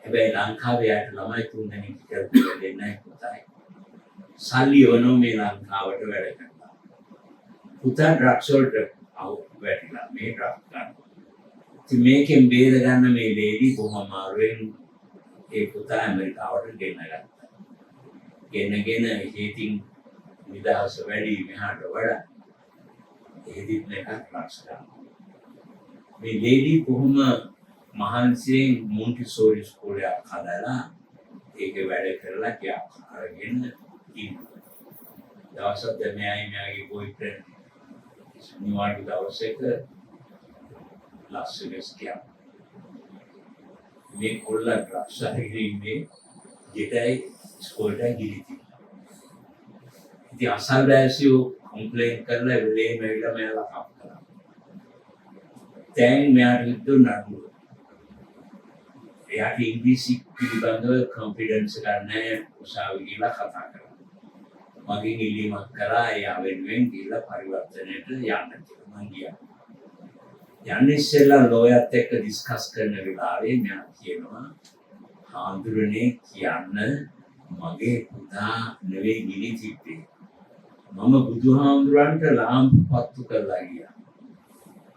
හැබැයි ලංකාවේ යාට ළමයි 3 දෙනෙක් කියලා දෙන්නයි පුතායි. සල්ලි වනෝ මේ ලංකාවට වැඩ කරනවා. පුතා ඩ්‍රග්ස් වලට වැටිලා මේ ඩ්‍රග් ගන්න. ඉතින් මේකෙන් බේර ගන්න මේ ලේඩි බොහොම අමාරුවෙන් ඒ පුතා ඇමරිකාවට ගෙන්න ගත්තා. ගෙනගෙන ඉතින් නිදහස වැඩි මෙහාට වඩා එහෙදිත් එකක් ඩ්‍රග්ස් ගන්නවා. මේ ලේඩි කොහොම මහන්සියෙන් මොන්ටිසෝරි ස්කූලයක් හදලා ඒක වැඩ කරලා ගියා අරගෙන ඉන්නවා. දවසක් මෙයාගේ බොයිෆ්‍රෙන්ඩ් නිවාඩු දවසක ලාස් වෙගස් ගියා. මේ කොල්ලා ඩ්‍රග්ස් අරගෙන ඉන්නේ ජෙටයි ස්කෝල්ටයි ගිහින්. ඉතින් අසල්වැසියෝ කම්ප්ලේන් කරලා වෙලේම ඇවිල්ලා මෙයාලා කප් කරා. දැන් මෙයාට දුන්නා. එයාට ඉංග්‍රීසි පිළිබඳව කොන්ෆිඩන්ස් ගන්න උසාවි ගිහලා කතා කරා. මගෙන් ඉල්ලීමක් කරා එයා වෙනුවෙන් ගිහලා පරිවර්තනයට යන්න කියලා මං ගියා. යන්නේ ඉස්සෙල්ලා ලෝයර්ත් එක්ක ඩිස්කස් කරන වෙලාවේ මෙයා කියනවා හාමුදුරනේ කියන්න මගේ පුතා නෙවෙයි ගිනි තිබ්බේ. මම බුදුහාමුදුරන්ට ලාම්පු පත්තු කරලා ගියා.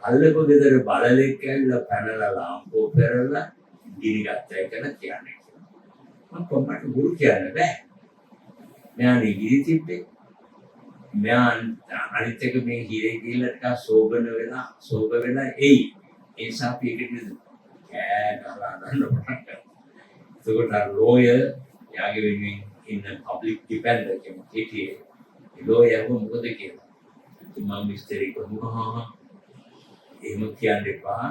අල්ලපු ගෙදර බලලෙක් ඇවිල්ලා පැනලා ලාම්පුව පෙරලා ගිනි ගත්තයි කියලා කියන්නේ. මම කොහොමද ගුරු කියන්න බෑ. මෙයානේ ගිනි තිබ්බේ. මෙයා අනිත් එක මේ හිරේ ගිහලා ටිකක් සෝබ වෙලා එයි. ඒ නිසා අපි එකට කෑ ගහලා ගන්න පටන් ගත්තා. ඒකට ලෝයර් යාගේ වෙනුවෙන් ඉන්න පබ්ලික් ඩිෆෙන්ඩර් කෙනෙක් හිටියේ. ඒ ලෝයර් මොකද කියලා. ඉතින් මම විස්තරي කරනවා. එහෙම කියන්න එපා.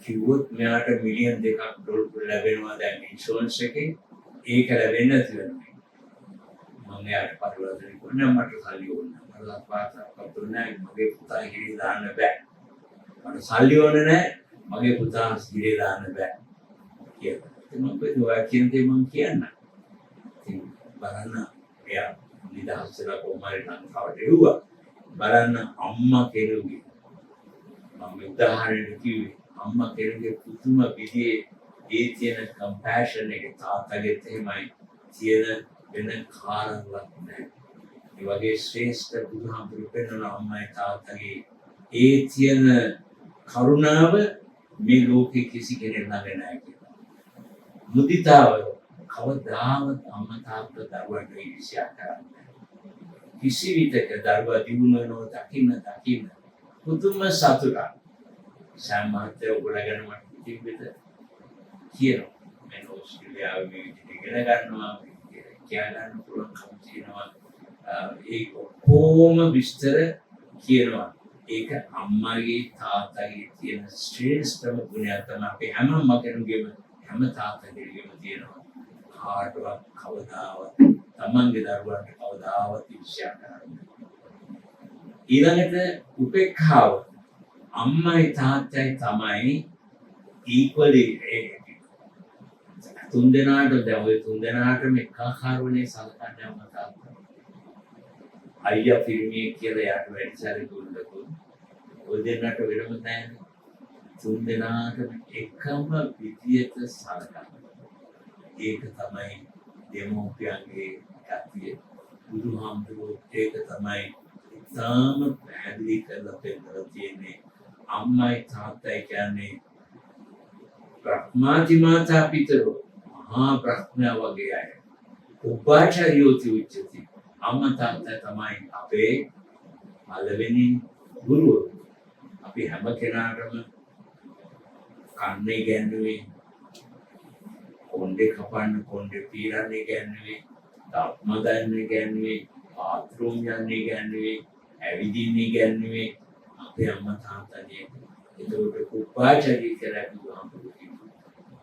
කිව්වොත් මෙයාට මිලියන් 2ක් ඩොලර් ලැබෙනවා දැන් ඉන්ෂුරන්ස් එකේ. ඒක ලැබෙන්නේ නැති වෙනවා. මම යාට පරිවර්තන කරනවා මට සල්ලි ඕන. මට පාසක් දුන්නා මගේ පුතා හිරේ දාන්න බෑ. මට සල්ලි ඕන නැහැ. මගේ පුතා හිරේ දාන්න බෑ. කියලා. ඉතින් මම ඔයා කියන දේ මම කියන්න. ඉතින් බලන්න එයා නිදහස්ලා කොහමද ලංකාවට එව්වා. බලන්න අම්මා කෙනෙකුගේ මම උදාහරණයක් කිව්වේ අම්මා කෙනෙකුගේ පුදුම විදිහේ ඒ තියෙන කම්පැෂන් එක තාත්තගෙත් එහෙමයි තියෙන වෙන කාරණාවක් නැහැ. ඒ වගේ ශ්‍රේෂ්ඨ බුදුහාමුදුරු පෙන්වන අම්මයි තාත්තගේ ඒ තියෙන කරුණාව මේ ලෝකේ කිසි කෙනෙක් ළඟ නැහැ කියලා. මුදිතාව කවදාවත් අම්මා තාත්තා දරුවන්ට ඉරිසියා කරන්නේ නැහැ. කිසි විටක දරුවා දිනුන වෙනව දකින්න පුදුම සතුටක්. සම්මාත්‍ය ඔයගොල්ලෝ මට තිබෙද කියනවා. මම ඕස්ට්‍රේලියාවේ මේ ඉගෙන ගන්නවා කියා ගන්න පුළුවන්කම තියෙනවා. ඒක කොහොම විස්තර කියනවා. ඒක අම්මාගේ තාත්තගේ තියෙන ශ්‍රේෂ්ඨම ගුණය තමයි අපේ හැම මගෙනුගේම හැම තාත්තගෙම තියෙනවා. කාටවත් කවදාවත් තමන්ගේ දරුවන්ට කවදාවත් ඉර්ෂ්‍යා කරන්නේ. ඊළඟට උපේක්ෂාව අම්මයි තාත්තයි තමයි equally තුන්දෙනාට දැන් ඔය තුන්දෙනාටම එකාකාරවනේ සලකන්නේ අම්මා තාත්තා. අයියා පිරිමියෙක් කියලා යාට වැඩිසාරි දුන්නකො ඔය දෙන්නට වෙනම නැහැ. තුන්දෙනාටම එකම විදියට සලකනවා. ඒක තමයි දෙමෝපියන්ගේ කතිය. බුදුහාමුදුරුවෝ ඒක තමයි ඉතාම පැහැදිලි කරලා පෙන්නලා තියෙන්නේ. අම්මයි තාත්තයි කියන්නේ බ්‍රහ්මාති මාතා පිතරෝ මහා බ්‍රහ්මයා වගේ අය. උපාචාරියෝති උච්චති. අම්මා තාත්තා තමයි අපේ පළවෙනි ගුරුවරු. අපි හැම කෙනාටම කන්නේ ඉගෙනුවේ කොණ්ඩේ කපන්න කොණ්ඩේ පීරන්න ඉගෙනුවේ දත්ම ගන්න ඉගෙනුවේ බාත්රූම් යන්න ඉගෙනුවේ ඇවිදින්න ඉගෙනුවේ අපේ අම්මා තාත්තනේ. ඒකට උපාචාරිය කියලා කිව්වම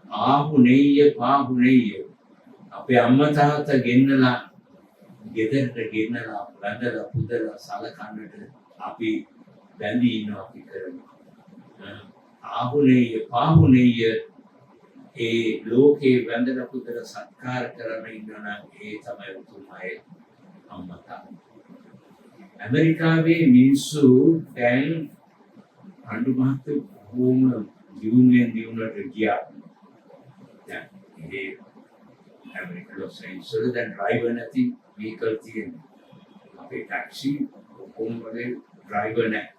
ආහුනෙය පාහුනෙය අපේ අම්මා තාත්තා ගෙන්නලා ගෙදරට ගෙන්නලා වැඳලා පුදලා සලකන්නට අපි බැඳී ඉන්නවා අපි කරනවා. ආහුනෙය පාහුනෙය ඒ ලෝකේ වැඳලා පුදලා සත්කාර කරන ඉන්නවා නම් ඒ තමයි උතුම් අය අම්මා තාත්තා. ඇමරිකාවේ මිනිස්සු දැන් අඬු මහත්තු බොහොම දියුණුවට ගියා. දැන් ඒ ඇමරිකාවේ ලොස් ඇන්ජල්ස් වල දැන් ඩ්‍රයිවර් නැති vehicle තියෙනවා. අපේ ටැක්සි ඔක්කොම වගේ ඩ්‍රයිවර් නැහැ.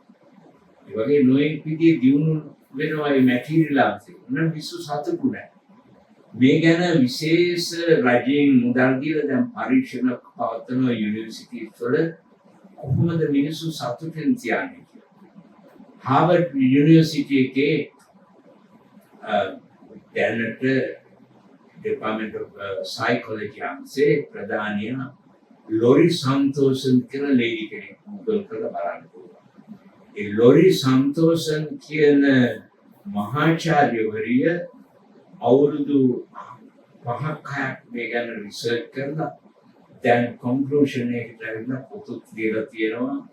ඒ වගේ නොයෙක් විදිහේ දියුණු වෙනවා මේ මැටීරියල් අංශේ. උනන් විශ්ව සතුටු නැහැ. මේ ගැන විශේෂ රජයෙන් මුදල් දීලා දැන් පරීක්ෂණ පවත්වන යුනිවර්සිටිස් වල කොහොමද මිනිස්සු සතුටින් තියන්නේ කියලා. හාවර්ඩ් යුනිවර්සිටි එකේ දැනට ඩිපාර්ට්මන්ට් ඔෆ් සයිකොලොජි අංශේ ප්‍රධානිය ලොරි සන්තෝෂන් කියන ලේඩි කෙනෙක් Google කරලා බලන්න පුළුවන්. ඒ ලොරි සන්තෝෂන් කියන මහාචාර්යවරිය අවුරුදු 5ක් 6ක් මේ ගැන රිසර්ච් කරලා දැන් කොන්ක්ලූෂන් එකකට ඇවිල්ලා පොතක් ලියලා තියෙනවා.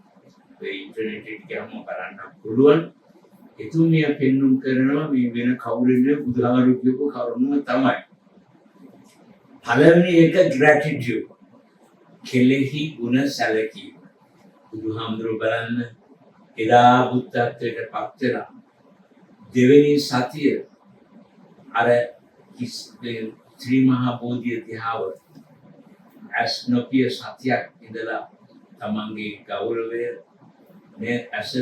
ඒ ඉන්ටර්නෙට් එකේ ගියාම බලන්න පුළුවන්. එතුමිය පෙන්눔 කරනවා මේ වෙන කවුරුනේ බුදුහාමුදුරුවෝ කියපු කරුණම තමයි. පළවෙනි එක gratitude. කෙලෙහි ගුණ සැලකීම. බුදුහාමුදුරුවෝ බලන්න එදා බුද්ධත්වයට පත් වෙලා දෙවෙනි සතිය අර ශ්‍රී මහා බෝධිය දිහාව ඇස් නොපිය සතියක් ඉඳලා තමන්ගේ ගෞරවය මේ ඇස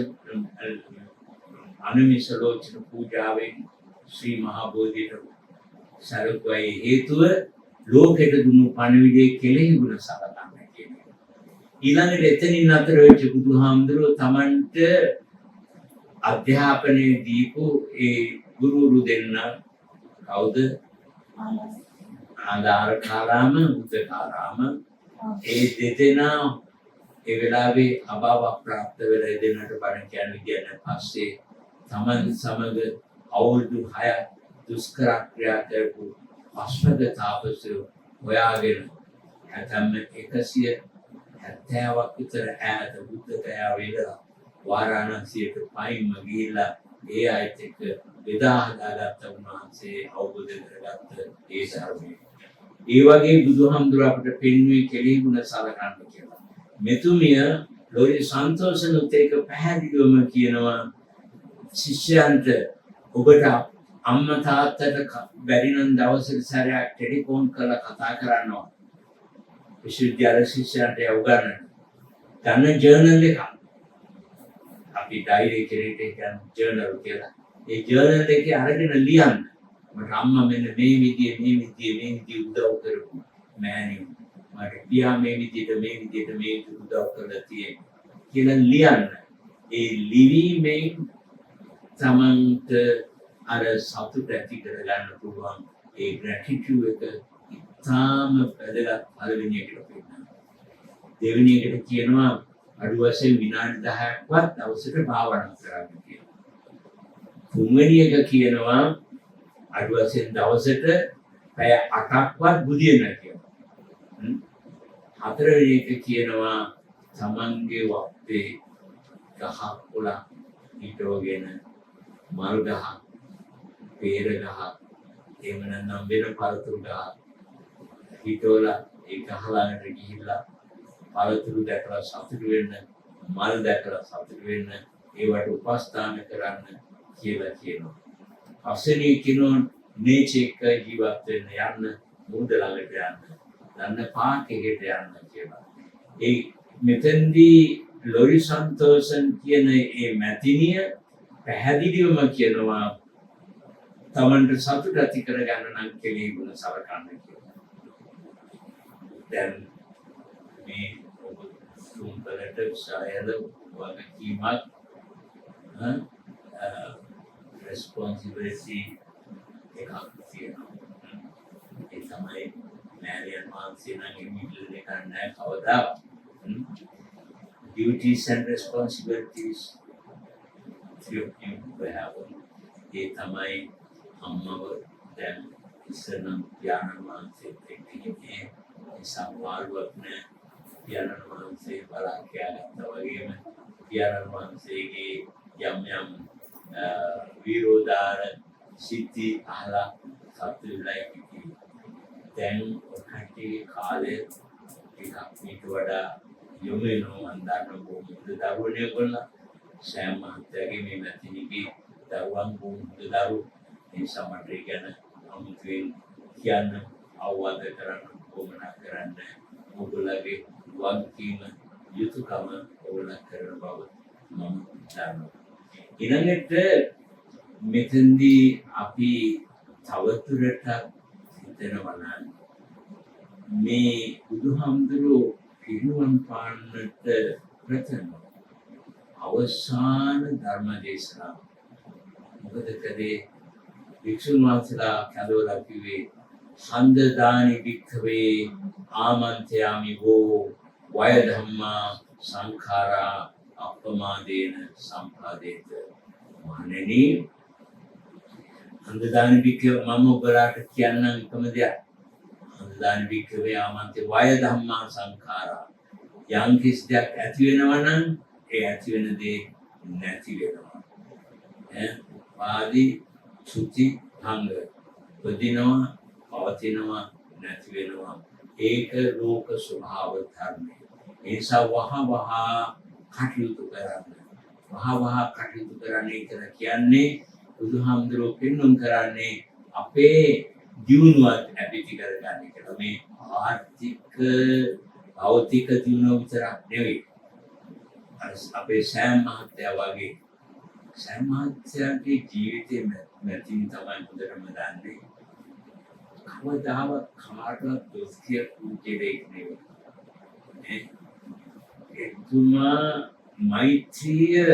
අනුමිසලෝචන පූජාවෙන් ශ්‍රී මහා බෝධියට සැලකුවේ හේතුව ලෝකෙට දුන්නු පණිවිඩයේ කෙලෙහි ගුණ සලකන්න කියන එක. ඊළඟට එතනින් අතර වෙච්ච බුදුහාමුදුරුවෝ තමන්ට අධ්‍යාපනය දීපු ඒ ගුරුවරු දෙන්න කවුද? ආදාරකාරාම උද්දකාරාම ඒ දෙදෙනා ඒ වෙලාවේ අභාව ප්‍රාප්ත වෙලා දෙන්නට බණ කියන්නේ කියන පස්සේ තමන් සමග අවුරුදු 6 දුෂ්කර ක්‍රියා කරපු අශ්වග තාපසයෝ හොයාගෙන හැතැම්ම 170ක් විතර ඈත බුද්ධ ගයා වේලා වාරාණසියට පයින්ම ගිහිල්ලා ඒ අයත් එක්ක බෙදා හදාගත්ත උන්වහන්සේ අවබෝධ කරගත්ත ඒ ධර්මය. ඒ වගේ බුදුහාමුදුර අපිට පෙන්වුවේ කෙලෙහි ගුණ සලකන්න කියලා. මෙතුමිය ලොරි සන්තෝෂනුත් ඒක පැහැදිලිවම කියනවා ශිෂ්‍යයන්ට ඔබට අම්මා තාත්තට බැරි නම් දවසක සැරයක් ටෙලිෆෝන් කරලා කතා කරනවා. විශ්වවිද්‍යාල ශිෂ්‍යයන්ට උගන්වන්න. ගන්න ජර්නල් එකක්. අපි ඩයිරි කෙරේට කියන ජර්නල් කියලා. ඒ ජර්නල් එකේ අරගෙන ලියන්න. මට අම්මා මෙන්න මේ විදිය උදව් කරපු මෑණියෝ. මට පියා මේ විදියට උදව් කරලා තියෙන්නේ කියලා ලියන්න. ඒ ලිවීමෙන් තමන්ට අර සතුට ඇති කරගන්න පුළුවන්. ඒ gratitude එක ඉතාම වැදගත් පළවෙනි එකට පෙන්නනවා. දෙවෙනි එකට කියනවා අඩු වශයෙන් විනාඩි 10ක්වත් දවසට භාවනා කරන්න කියලා. තුන්වෙනි එක කියනවා අඩු වශයෙන් දවසට පැය 8ක්වත් බුදියන්න කියලා. හතරවෙනි එක කියනවා තමන්ගේ වත්තේ ගහක් කොළක් හිටවගෙන මල් ගහක්, පේර ගහක්, එහෙම නැත්නම් වෙන පළතුරු ගහක් හිටවලා ඒ ගහ ළඟට ගිහිල්ලා පළතුරු දැකලා සතුටු වෙන්න, මල් දැකලා සතුටු වෙන්න, ඒවට උපස්ථාන කරන්න කියලා කියනවා. පස්වෙනි කියනවා නේචර් එක ජීවත් වෙන්න යන්න, මුහුද ළඟට යන්න, දන්න පාක් එකට යන්න කියලා. ඒ මෙතෙන්දී ලොරි සන්තෝෂන් කියන ඒ මැතිනිය පැහැදිලිවම කියනවා තමන්ට සතුට ඇති කරගන්න නම් කෙලෙහි ගුණ සලකන්න කියලා. දැන් මේ ඔබ තුන්වලට ශායද වගකීමක් responsibility එකක් තියෙනවා. ඒ තමයි මෑරියන් මාන්සේ නම් ඉමිග්‍රේට් එකක් නැහැ කවදාවත්. Duties and responsibilities you have. ඒ තමයි අම්මව දැන් ඉස්සනම් පියාණන් වහන්සේත් එක්ක හිටියේ. ඒ සම්මාරුවක් නෑ. පියාණන් වහන්සේ බලා කියාගත්තා වගේම පියාණන් වහන්සේගේ යම් විරෝධාර සිද්ධි අහලා සතුටු වෙලා හිටියේ. දැන් ඔය කට්ටියගේ කාලය ටිකක් ඊට වඩා යොමු වෙනවා මම දන්න බොහොම හොඳ දරුවනේ ඔයගොල්ලෝ සෑම මහත්තයාගේ මේ මැතිනිගේ දරුවන් බොහොම හොඳ දරුවෝ ඒ නිසා මට ඒ ගැන අමුතුවෙන් කියන්න අවවාද කරන්න උවමනා කරන්න ඔයගොල්ලෝගේ වගකීම යුතුයකම ඔයගොල්ලෝ කරන බව මම දන්නවා ඊළඟට මෙතෙන්දී අපි තවදුරටත් හිතනවා නම් මේ බුදුහාමුදුරුවෝ පිරිනුවන් පාන්නට ප්‍රථම අවසාන ධර්ම දේශනාව මොකද කලේ වික්ෂුන් වහන්සේලා කැඳවලා කිව්වේ හන්දදානි භික්ඛවේ ආමන්ත්‍යාමි වූ වය ධම්මා සංඛාරා අපමාදේන සම්පාදේත මහණෙනි හන්දදානි භික්ඛවේ මම ඔබලාට කියන්නම් එකම දෙයක් හන්දදානි භික්ඛවේ ආමන්ත්‍ය වය ධම්මා සංඛාරා යම් කිසි දෙයක් ඇති වෙනවා නම් ඒ ඇති වෙන දේ නැති වෙනවා වාදී සුචි භංග වදිනවා පවතිනවා නැති වෙනවා ඒක ලෝක ස්වභාව ධර්මය ඒ නිසා වහ කටයුතු කරන්නේ කියලා කියන්නේ බුදුහාමුදුරුවෝ පෙන්වුම් කරන්නේ අපේ දියුණුවත් ඇපිටි කරගන්න කියලා මේ ආර්ථික භෞතික දියුණුව විතරක් නෙවෙයි අපේ සෑම මහත්තයා වගේ සෑම මහත්තයාගේ ජීවිතේ මැතින් තමයි හොඳටම දන්නේ කවදාවත් කාටවත් දොස් කියපු කෙනෙක් නෙවෙයි එතුමා මෛත්‍රිය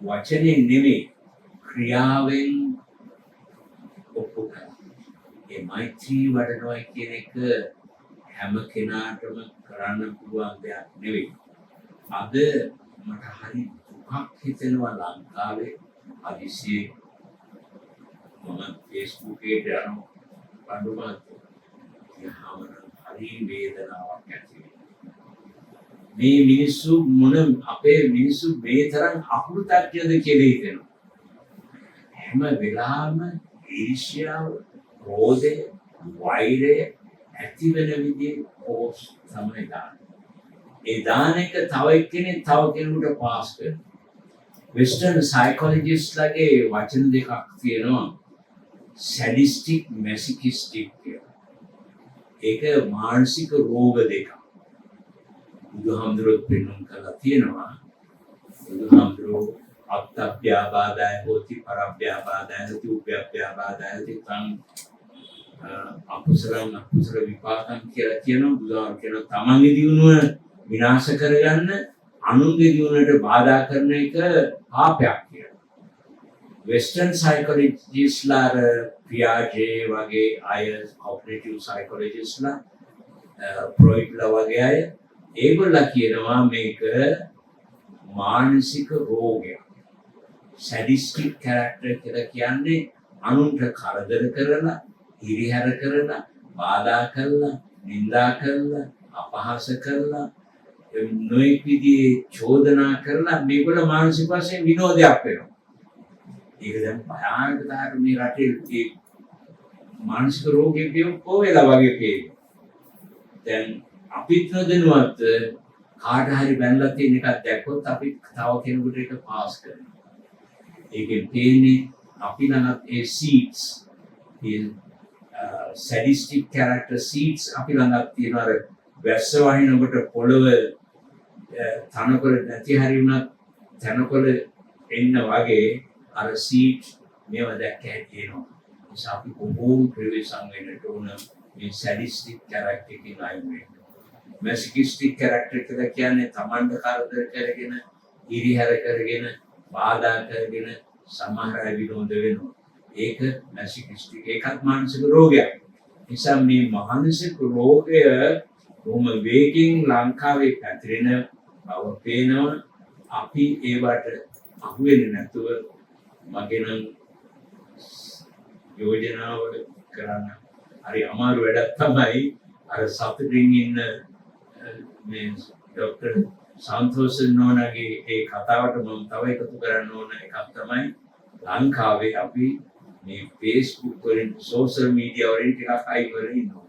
වචනේ නෙවෙයි ක්‍රියාවෙන් ඔප්පු කරා ඒ මෛත්‍රී වඩනවා කියන එක හැම කෙනාටම කරන්න පුළුවන් දෙයක් නෙවෙයි අද මට හරි දුකක් හිතෙනවා ලංකාවේ අදිසියේ මම Facebook එකට යනවා බඳුමත් යහම හරි වේදනාවක් ඇති මේ මිනිස්සු අපේ මිනිස්සු මේ තරම් අකුරු තත්ත්වයද කියලා හිතෙනවා හැම වෙලාවෙම ඊර්ෂ්‍යාව ක්‍රෝධය වෛරය ඇති වෙන විදිහේ පෝස්ට් තමයි දාන්නේ ඒ දාන එක තව එක්කෙනෙක් තව කෙනෙකුට පාස් කරනවා වෙස්ටර්න් සයිකොලොජිස්ට්ලාගේ වචන දෙකක් තියෙනවා sadistic masochistic කියලා ඒක මානසික රෝග දෙකක් බුදුහාමුදුරුවෝ පෙන්වන්න කරලා තියෙනවා බුදුහාමුදුරුවෝ අත්ත්‍යාබාධය හොති පරබ්බ්‍යාබාධය හොති උප්ප්‍යාබාධය හොති තං අකුසල විපාකම් කියලා කියනවා බුදුහාමුදුරුවෝ කියන තමන්ගේ දියුණුව විනාශ කරගන්න අනුන්ගේ දියුණුවට බාධා කරන එක පාපයක් කියලා වෙස්ටර්න් සයිකොලොජිස්ට්ලා පියාජේ වගේ අය කොග්නිටිව් සයිකොලොජිස්ට්ලා ෆ්‍රොයිඩ්ලා වගේ අය ඒගොල්ලෝ කියනවා මේක මානසික රෝගයක් sadistic character කියලා කියන්නේ අනුන්ට කරදර කරලා හිරිහැර කරලා බාධා කරලා නිඳා කරලා අපහාස කරලා නොයෙක් විදිහේ චෝදනා කරලා මේගොල්ලෝ මානසික වශයෙන් විනෝදයක් වෙනවා ඒක දැන් භයානක තාට මේ රටේ මානසික රෝගී පියෝ වෙලා වගේ පේනවා දැන් අපිත් නොදැනුවත් කාට හරි බැනලා තියෙන එකක් දැක්කොත් අපි තව කෙනෙකුට ඒක පාස් කරනවා ඒකෙන් තියෙන්නේ අපි ළඟත් ඒ සීඩ්ස් sadistic character seeds අපි ළඟක් තියෙනවා අර වැස්ස වහිනකොට පොළව තනකොළ නැති හරි වුණත් තනකොළ එන්න වගේ අර seeds මේවා දැක්ක හැටිනවා නිසා අපි බොහෝම ප්‍රවේශම් වෙන්නට ඕන මේ sadistic character එකකින් අයින් වෙන්න masochistic character කියලා කියන්නේ තමන්ට කරදර කරගෙන ඉරිහැර කරගෙන බාධා කරගෙන සමහර අය විනෝද වෙනවා ඒක masochistic ඒකත් මානසික රෝගයක් නිසා මේ මානසික රෝගය බොහොම වේගින් ලංකාවේ පැතිරෙන බව පේනවා අපි ඒවට අහු වෙන්නේ නැතුව මගේ නම් යෝජනාව කරන්න හරි අමාරු වැඩක් තමයි අර සතුටින් ඉන්න මේ ડોક્ટર සන්තෝෂ නෝනාගේ ඒ කතාවට මම තව එකතු කරන්න ඕන එකක් තමයි ලංකාවේ අපි මේ Facebook වලින් සෝෂල් මීඩියා වලින් ටිකක් අයින් වෙලා ඉන්නවා.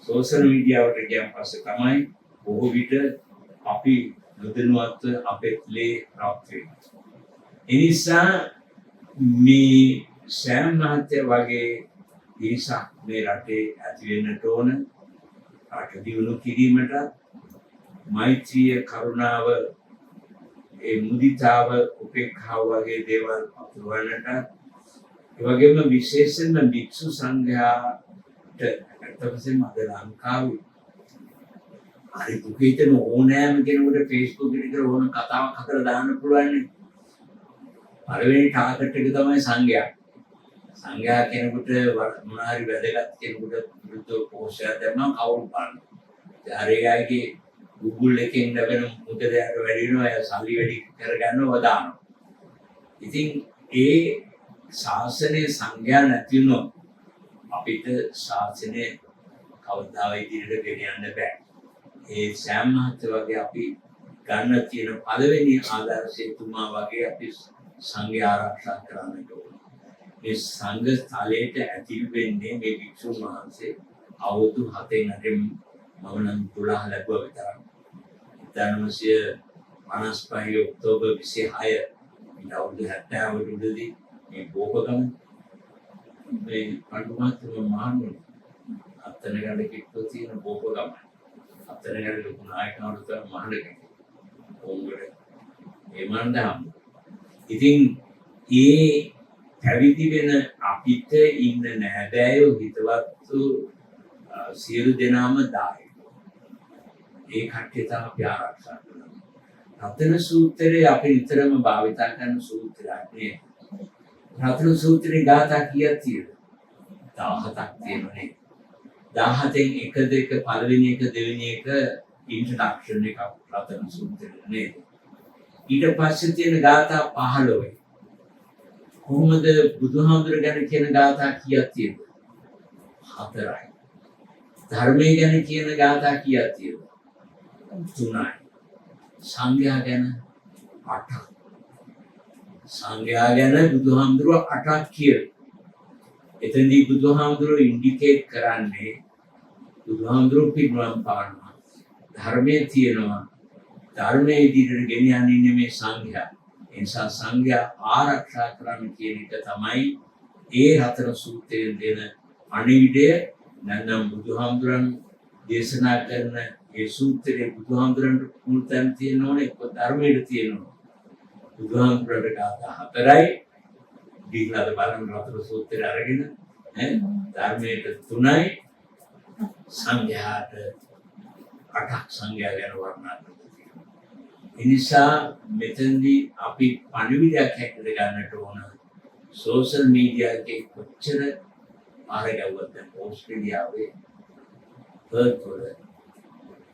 සෝෂල් මීඩියා වලට ගියන් පස්සේ තමයි බොහෝ විට අපි නොදැනුවත්ව අපේ ලේ රත් වෙනවා. ඒ නිසා මේ සෑම් මහත්තයා වගේ පිරිසක් මේ රටේ ඇති වෙන්නට ඕන. රට දියුණු කිරීමට මෛත්‍රිය, කරුණාව, ඒ මුදිතාව, උපේක්ෂාව වගේ දේවල් අතුරවන්නට, ඒ වගේම විශේෂයෙන්ම භික්ෂු සංඝයාට අතවසෙම අද ලංකාවේ හරි දුකේතන ඕනෑම කෙනෙකුට Facebook එකට ඕන කතාවක් හදලා දාන්න පුළුවන් නේ. පළවෙනි ටාගට් එක තමයි සංඝයා. සංඝයා කෙනෙකුට මොනාරි වැදගත් කෙනෙකුට විරුද්ධව පෝස්ට් එකක් දැම්මම කවුරු බලන්නේ. හරියයිගේ Google එකෙන් ලැබෙන මුදලට වැඩි වෙනවා, ඒ සල්ලි වැඩි කරගන්නව දානවා. ඉතින් ඒ ශාසනයේ සංඝයා නැති වුණොත් අපිට ශාසනය කවදාවත් ඉදිරියට ගෙන යන්න බෑ. ඒ සෑම් මහත්තයා වගේ අපි ගන්න තියෙන පළවෙනි ආදර්ශය තුමා වගේ අපි සංඝයා ආරක්ෂා කරන්නට ඕන. මේ සංඝ ස්ථලයට ඇතුල් වෙන්නේ මේ භික්ෂුන් වහන්සේ අවුරුදු 7න් අතරින් මම නම් 12 ලැබුවා විතරයි. 1955 ඔක්තෝබර් 26 අවුරුදු 70 වලදී මේ බෝපගම මේ පඬුමාත්ම මහනුවර අත්තනගල කිට්ටෝ තියෙන බෝපගම අත්තනගල ලොකු නායකවරුන්ට මහලක ඕංගල ඒ මන්දහම්. ඉතින් ඒ පැවිදි වෙන අපිට ඉන්න නෑදෑයෝ හිතවත්තු සියලු දෙනාම දායකයෝ. ඒ කට්ටිය තමයි අපි ආරක්ෂා කරන්නේ. රතන සූත්‍රයේ අපි නිතරම භාවිතා කරන සූත්‍රයක් නේ. රතන සූත්‍රේ ගාථා කීයක් තියෙනවද? 17ක් තියෙනනේ. 17න් 1 2 පළවෙනි එක දෙවෙනි එක ඉන්ට්‍රොඩක්ෂන් එකක් රතන සූත්‍රේ නේද? ඊට පස්සේ තියෙන ගාථා 15යි. කොහොමද බුදුහාමුදුර ගැන කියන ගාථා කීයක් තියෙනවද? 4යි. ධර්මයේ ගැන කියන ගාථා කීයක් තියෙනවද? 3යි. සංඝයා ගැන 8ක්. සංඝයා ගැන බුදුහාමුදුරුවෝ 8ක් කියනවා. එතෙන්දී බුදුහාමුදුරුවෝ ඉන්ඩිකේට් කරන්නේ බුදුහාමුදුරුවෝ පිරිනමන පානවා. ධර්මයේ තියෙනවා. ධර්මයේ ඉදිරියට ගෙන යන්නේ මේ සංඝයා. ඒ නිසා සංඝයා ආරක්ෂා කරන්න කියන එක තමයි ඒ රතන සූත්‍රයෙන් දෙන අනිවිඩය. නැත්නම් බුදුහාමුදුරන් දේශනා කරන ඒ සූත්‍රයේ බුදුහාමුදුරන්ට මුල් තැන් තියෙනෝනේ, ධර්මයේ තියෙනවා. බුදුහාමුදුරන්ට ගාථා 4යි. දීගලද බලන රතන සූත්‍රය අරගෙන ධර්මයේ 3යි, සංඝයාට 8ක් සංඝයා ගැන වර්ණනා කරනවා. ඒ නිසා මෙතනදී අපි පණිවිඩයක් හැටියට ගන්නට ඕන. සෝෂල් මීඩියා එකේ කොච්චර ආරගවුවත් ඕස්ට්‍රේලියාවේ පර්ත් වල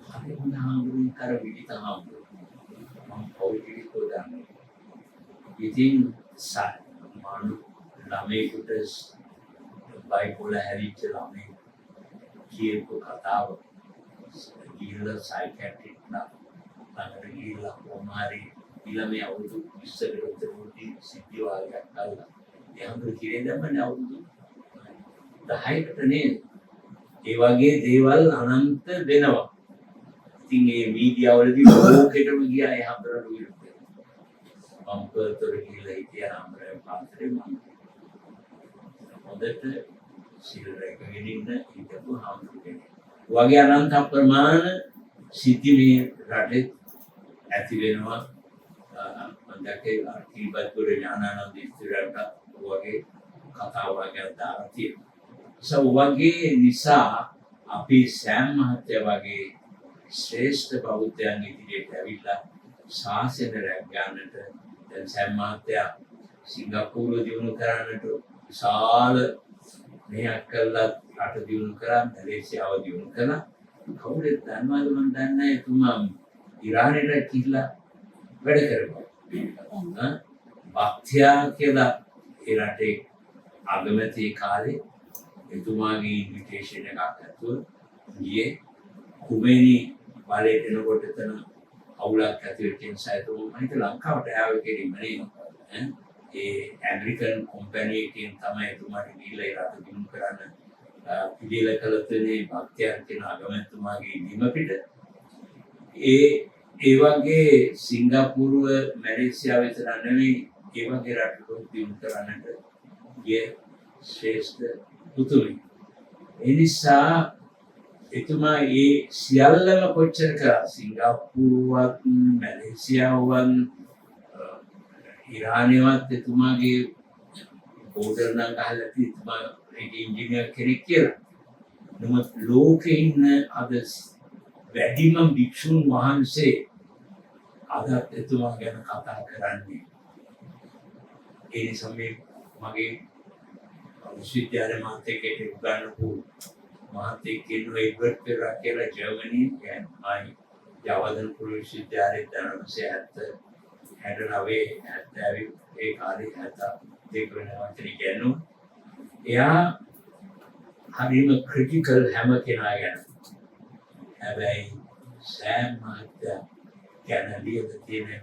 හරි හොඳ හාමුදුරුවෝ කර විදිහට හාමුදුරුවෝ මම පොලිටික්ස් කරන්නේ. ඉතින් මානු ළමයෙකුට බයිපෝලර් හැදිච්ච ළමයෙක් කියපු කතාව ගිහිල්ලා සයිකියාට්‍රික් ළඟට ගිහිල්ලා කොහොමහරි ඊළමේ අවුරුදු 20කට උඩදී සිද්ධි වාගයක් කළා. එයාගේ කිරේ දැම්මනේ අවුරුදු 10කට නේද? ඒ වගේ දේවල් අනන්ත වෙනවා. ඉතින් මේ මීඩියා වලදී ලෝකෙටම ගියා ඒ හතරට විරුද්ධව. මම පර්තර ගිහලා හිටියා අම්රේ පාත්‍රේ මම. හොඳට සිල් රැකගෙන ඉන්න හිටපු හාමුදුරුවෝ. වගේ අනන්ත ප්‍රමාණ සිද්ධි මේ රටේ ඇති වෙනවා. මම දැක්කේ කිරිබත්පුර ඥානානන්ද ඉස්තිරට වගේ කතාවක් දාලා තියෙනවා. වගේ නිසා අපි සෑම් මහත්තයා වගේ ශ්‍රේෂ්ඨ බෞද්ධයන් ඉදිරියට ඇවිල්ලා ශාසනය රැක ගන්නට දැන් සෑම් මහත්තයා සිංගප්පූරුව දියුණු කරන්නට විශාල මෙහෙයක් කළා. රට දියුණු කරා, මැලේසියාව දියුණු කළා. කවුරුත් දන්නවද මම දන්නේ නැහැ. එතුමා ඉරානයට ගිහිල්ලා වැඩ කරපුවා. බක්තියා කියලා ඒ රටේ අගමැති කාලේ එතුමාගේ ඉන්විටේෂන් එකක් ඇතුව ගියේ. කුමේනි බලයට එනකොට එතන අවුලක් ඇති වෙච්ච නිසා එතුමා මම හිත ලංකාවට ආවේ කෙලින්ම නේ. ඒ ඇමරිකන් කම්පැනි එකෙන් තමයි එතුමාට ගිහිල්ලා ඒ රට දිනු කරන්න පිළිල කළ තැනේ බක්තියන් කියන අගමැතිතුමාගේ නිම පිට. ඒ ඒ වගේ සිංගප්පූරුව මැලේසියාව විතර නෙවෙයි ඒ වගේ රටවල් දියුණු කරන්නට ගිය ශ්‍රේෂ්ඨ පුතුමි. ඒ නිසා එතුමා ඒ සියල්ලම කොච්චර කරා සිංගප්පූරුවත් මැලේසියාවත් ඉරානයවත් එතුමාගේ බෝඩර් නම් ගහලා එතුමා ඉංජිනේර් කෙනෙක් කියලා. නමුත් ලෝකේ ඉන්න අද වැඩිම භික්ෂුන් වහන්සේ අදත් එතුමා ගැන කතා කරන්නේ. ඒ නිසා මගේ විශ්වවිද්‍යාල මහත්තයෙක් උගන්වපු මහත්තයෙක් ඉන්නවා එඩ්වර්ඩ් පෙරා කියලා ජර්මනියේ ආයි ජවදන්පුර විශ්වවිද්‍යාලයේ 1969 ඒ කාලේ 72 වෙනවා කියනවා. එයා හරිම ක්‍රිටිකල් හැම කෙනා ගැන. හැබැයි සෑම් මහත්තයා ගැන ලියලා තියෙන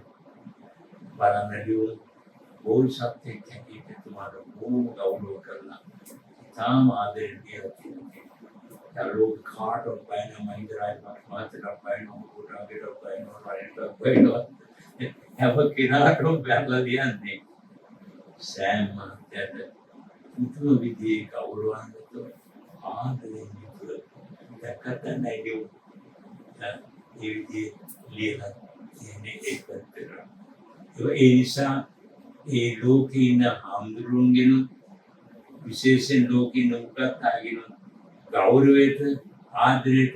බලන්න ලියුණු බෝල් සත්‍යයක් හැටියට එතුමාට බොහොම ගෞරව කරලා තාම ආදරෙන් ලියලා තියෙනවා. ලෝක කාටවත් බයන මහින්ද රාජපක්ෂ මහත්තයාට බයන කොටාගේට බයන රයින්ට බයන හැම කෙනාටම බැලලා ලියන්නේ සෑම් මහත්තයාට මුතුම විදිහේ ගෞරවාන්විත ආදරෙන් යුතුව දැක්කට නැගියු ඒ විදිහේ ලියලා තියෙන්නේ ඒකත් කරා. ඒ නිසා ඒ ලෝකේ ඉන්න හාමුදුරුවන්ගෙන විශේෂයෙන් ලෝකේ ඉන්න උගත් අයගෙන ගෞරවයට ආදරයට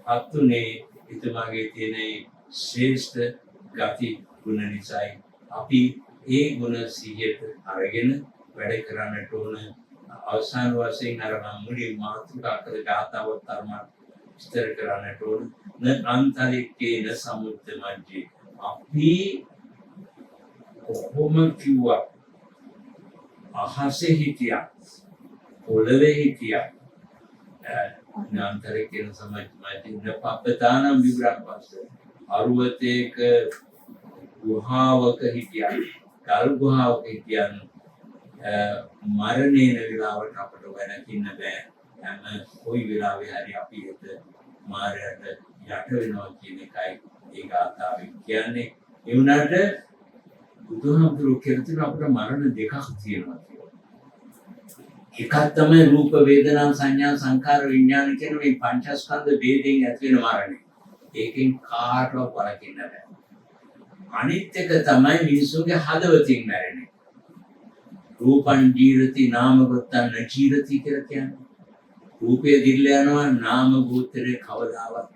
පත්ුනේ එතුමාගේ තියෙන ශ්‍රේෂ්ඨ ගති ගුණ නිසායි. අපි ඒ ගුණ සිහියට අරගෙන වැඩ කරන්නට ඕන. අවසාන වශයෙන් අර මම මුලින් මාතෘකා කළ ගාථාවත් තරම විස්තර කරන්නට ඕන. න අන්තරික්කේන සමුද්ද මැජ්ජේ අපි කොහොම කිව්වා අහසේ හිටියා පොළවේ හිටියා නාන්තරික්කේන සමුද්ද පප්පතානම් විවරපස්ස අරුවතේක ගුහාවක හිටියා ගල් ගුහාවක හිටියන් මරණේන වෙලාවට අපට වෙනකින්න බෑ. හැම කොයි වෙලාවෙ හරි අපි හිත මාරයට යට වෙනවා කියන එකයි ඒ ගාථාවෙන් කියන්නේ. ඒ වුණාට බුදුහාමුදුරුවෝ කියන අපිට මරණ දෙකක් තියෙනවා කියලා. එකක් තමයි රූප වේදනා සංඥා සංකාර විඥාන කියන මේ පංචස්කන්ධ ભેදයෙන් ඇති වෙන මරණය. ඒකෙන් කාටවත් වළකින්න බෑ. අනිත් එක තමයි මිනිසුන්ගේ හදවතින් මැරෙන්නේ. රූපං ජීරති නාම වත්තං ජීරති කියලා කියන්නේ. රූපය දිල්ල යනවා නාම භූතරේ කවදාවත්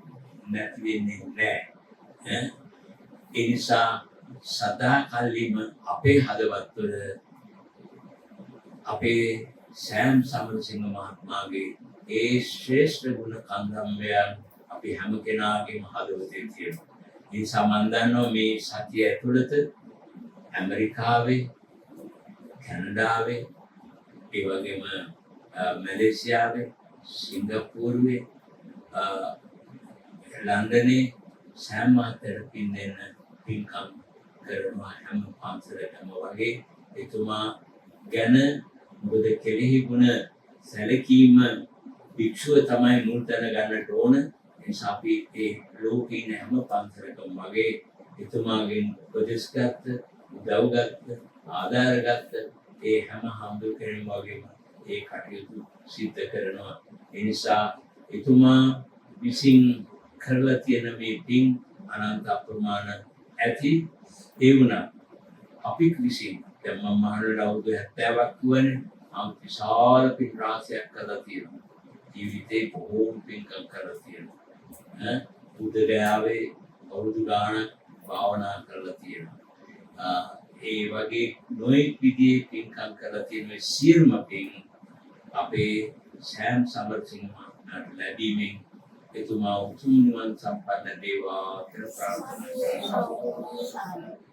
නැති වෙන්නේ නැහැ. ඒ නිසා සදා කල්ලිම අපේ හදවත් වල අපේ සෑම් සමරසිංහ මහත්මයාගේ ඒ ශ්‍රේෂ්ඨ ගුණ කන්දම්බයන් අපි හැම කෙනාගේම හදවතේ තියෙනවා. ඒ නිසා මම දන්නවා මේ සතිය ඇතුළත ඇමරිකාවේ කැනඩාවේ ඒ වගේම මැලේසියාවේ සිංගප්පූරුවේ ලන්ඩනේ සෑම් මහත්තයාට පින් දෙන්න පින්කම් කරනවා හැම පන්සලකම වගේ. එතුමා ගැන මොකද කෙලෙහි ගුණ සැලකීම භික්ෂුව තමයි මුල් තැන ගන්නට ඕන. නිසා අපි ඒ ලෝකේ ඉන්න හැම පන්සලකම වගේ එතුමාගෙන් උපදෙස් ගත්ත, උදව් ගත්ත, ආධාර ගත්ත ඒ හැම හාමුදුරු කෙනෙක් වගේම ඒ කටයුතු සිද්ධ කරනවා. ඒ නිසා එතුමා විසින් කරලා තියෙන මේ පින් අනන්ත අප්‍රමාණ ඇති. ඒ වුණා අපි විසින් දැන් මම මහලට අවුරුදු 70ක් වුණේ මම විශාල පින් රාශියක් කරලා තියෙනවා. ජීවිතේ බොහෝ පින්කම් කරලා තියෙනවා. බුද්ධගයාවේ අවුරුදු ගාණක් භාවනා කරලා තියෙනවා. ඒ වගේ නොයෙක් විදිහේ පින්කම් කරලා තියෙන සියලුම පින් අපේ සෑම් සමරසිංහ මහත්මයාට ලැබීමෙන් එතුමා උතුම් නිවන් සම්පන්න වේවා කියලා ප්‍රාර්ථනා කරනවා.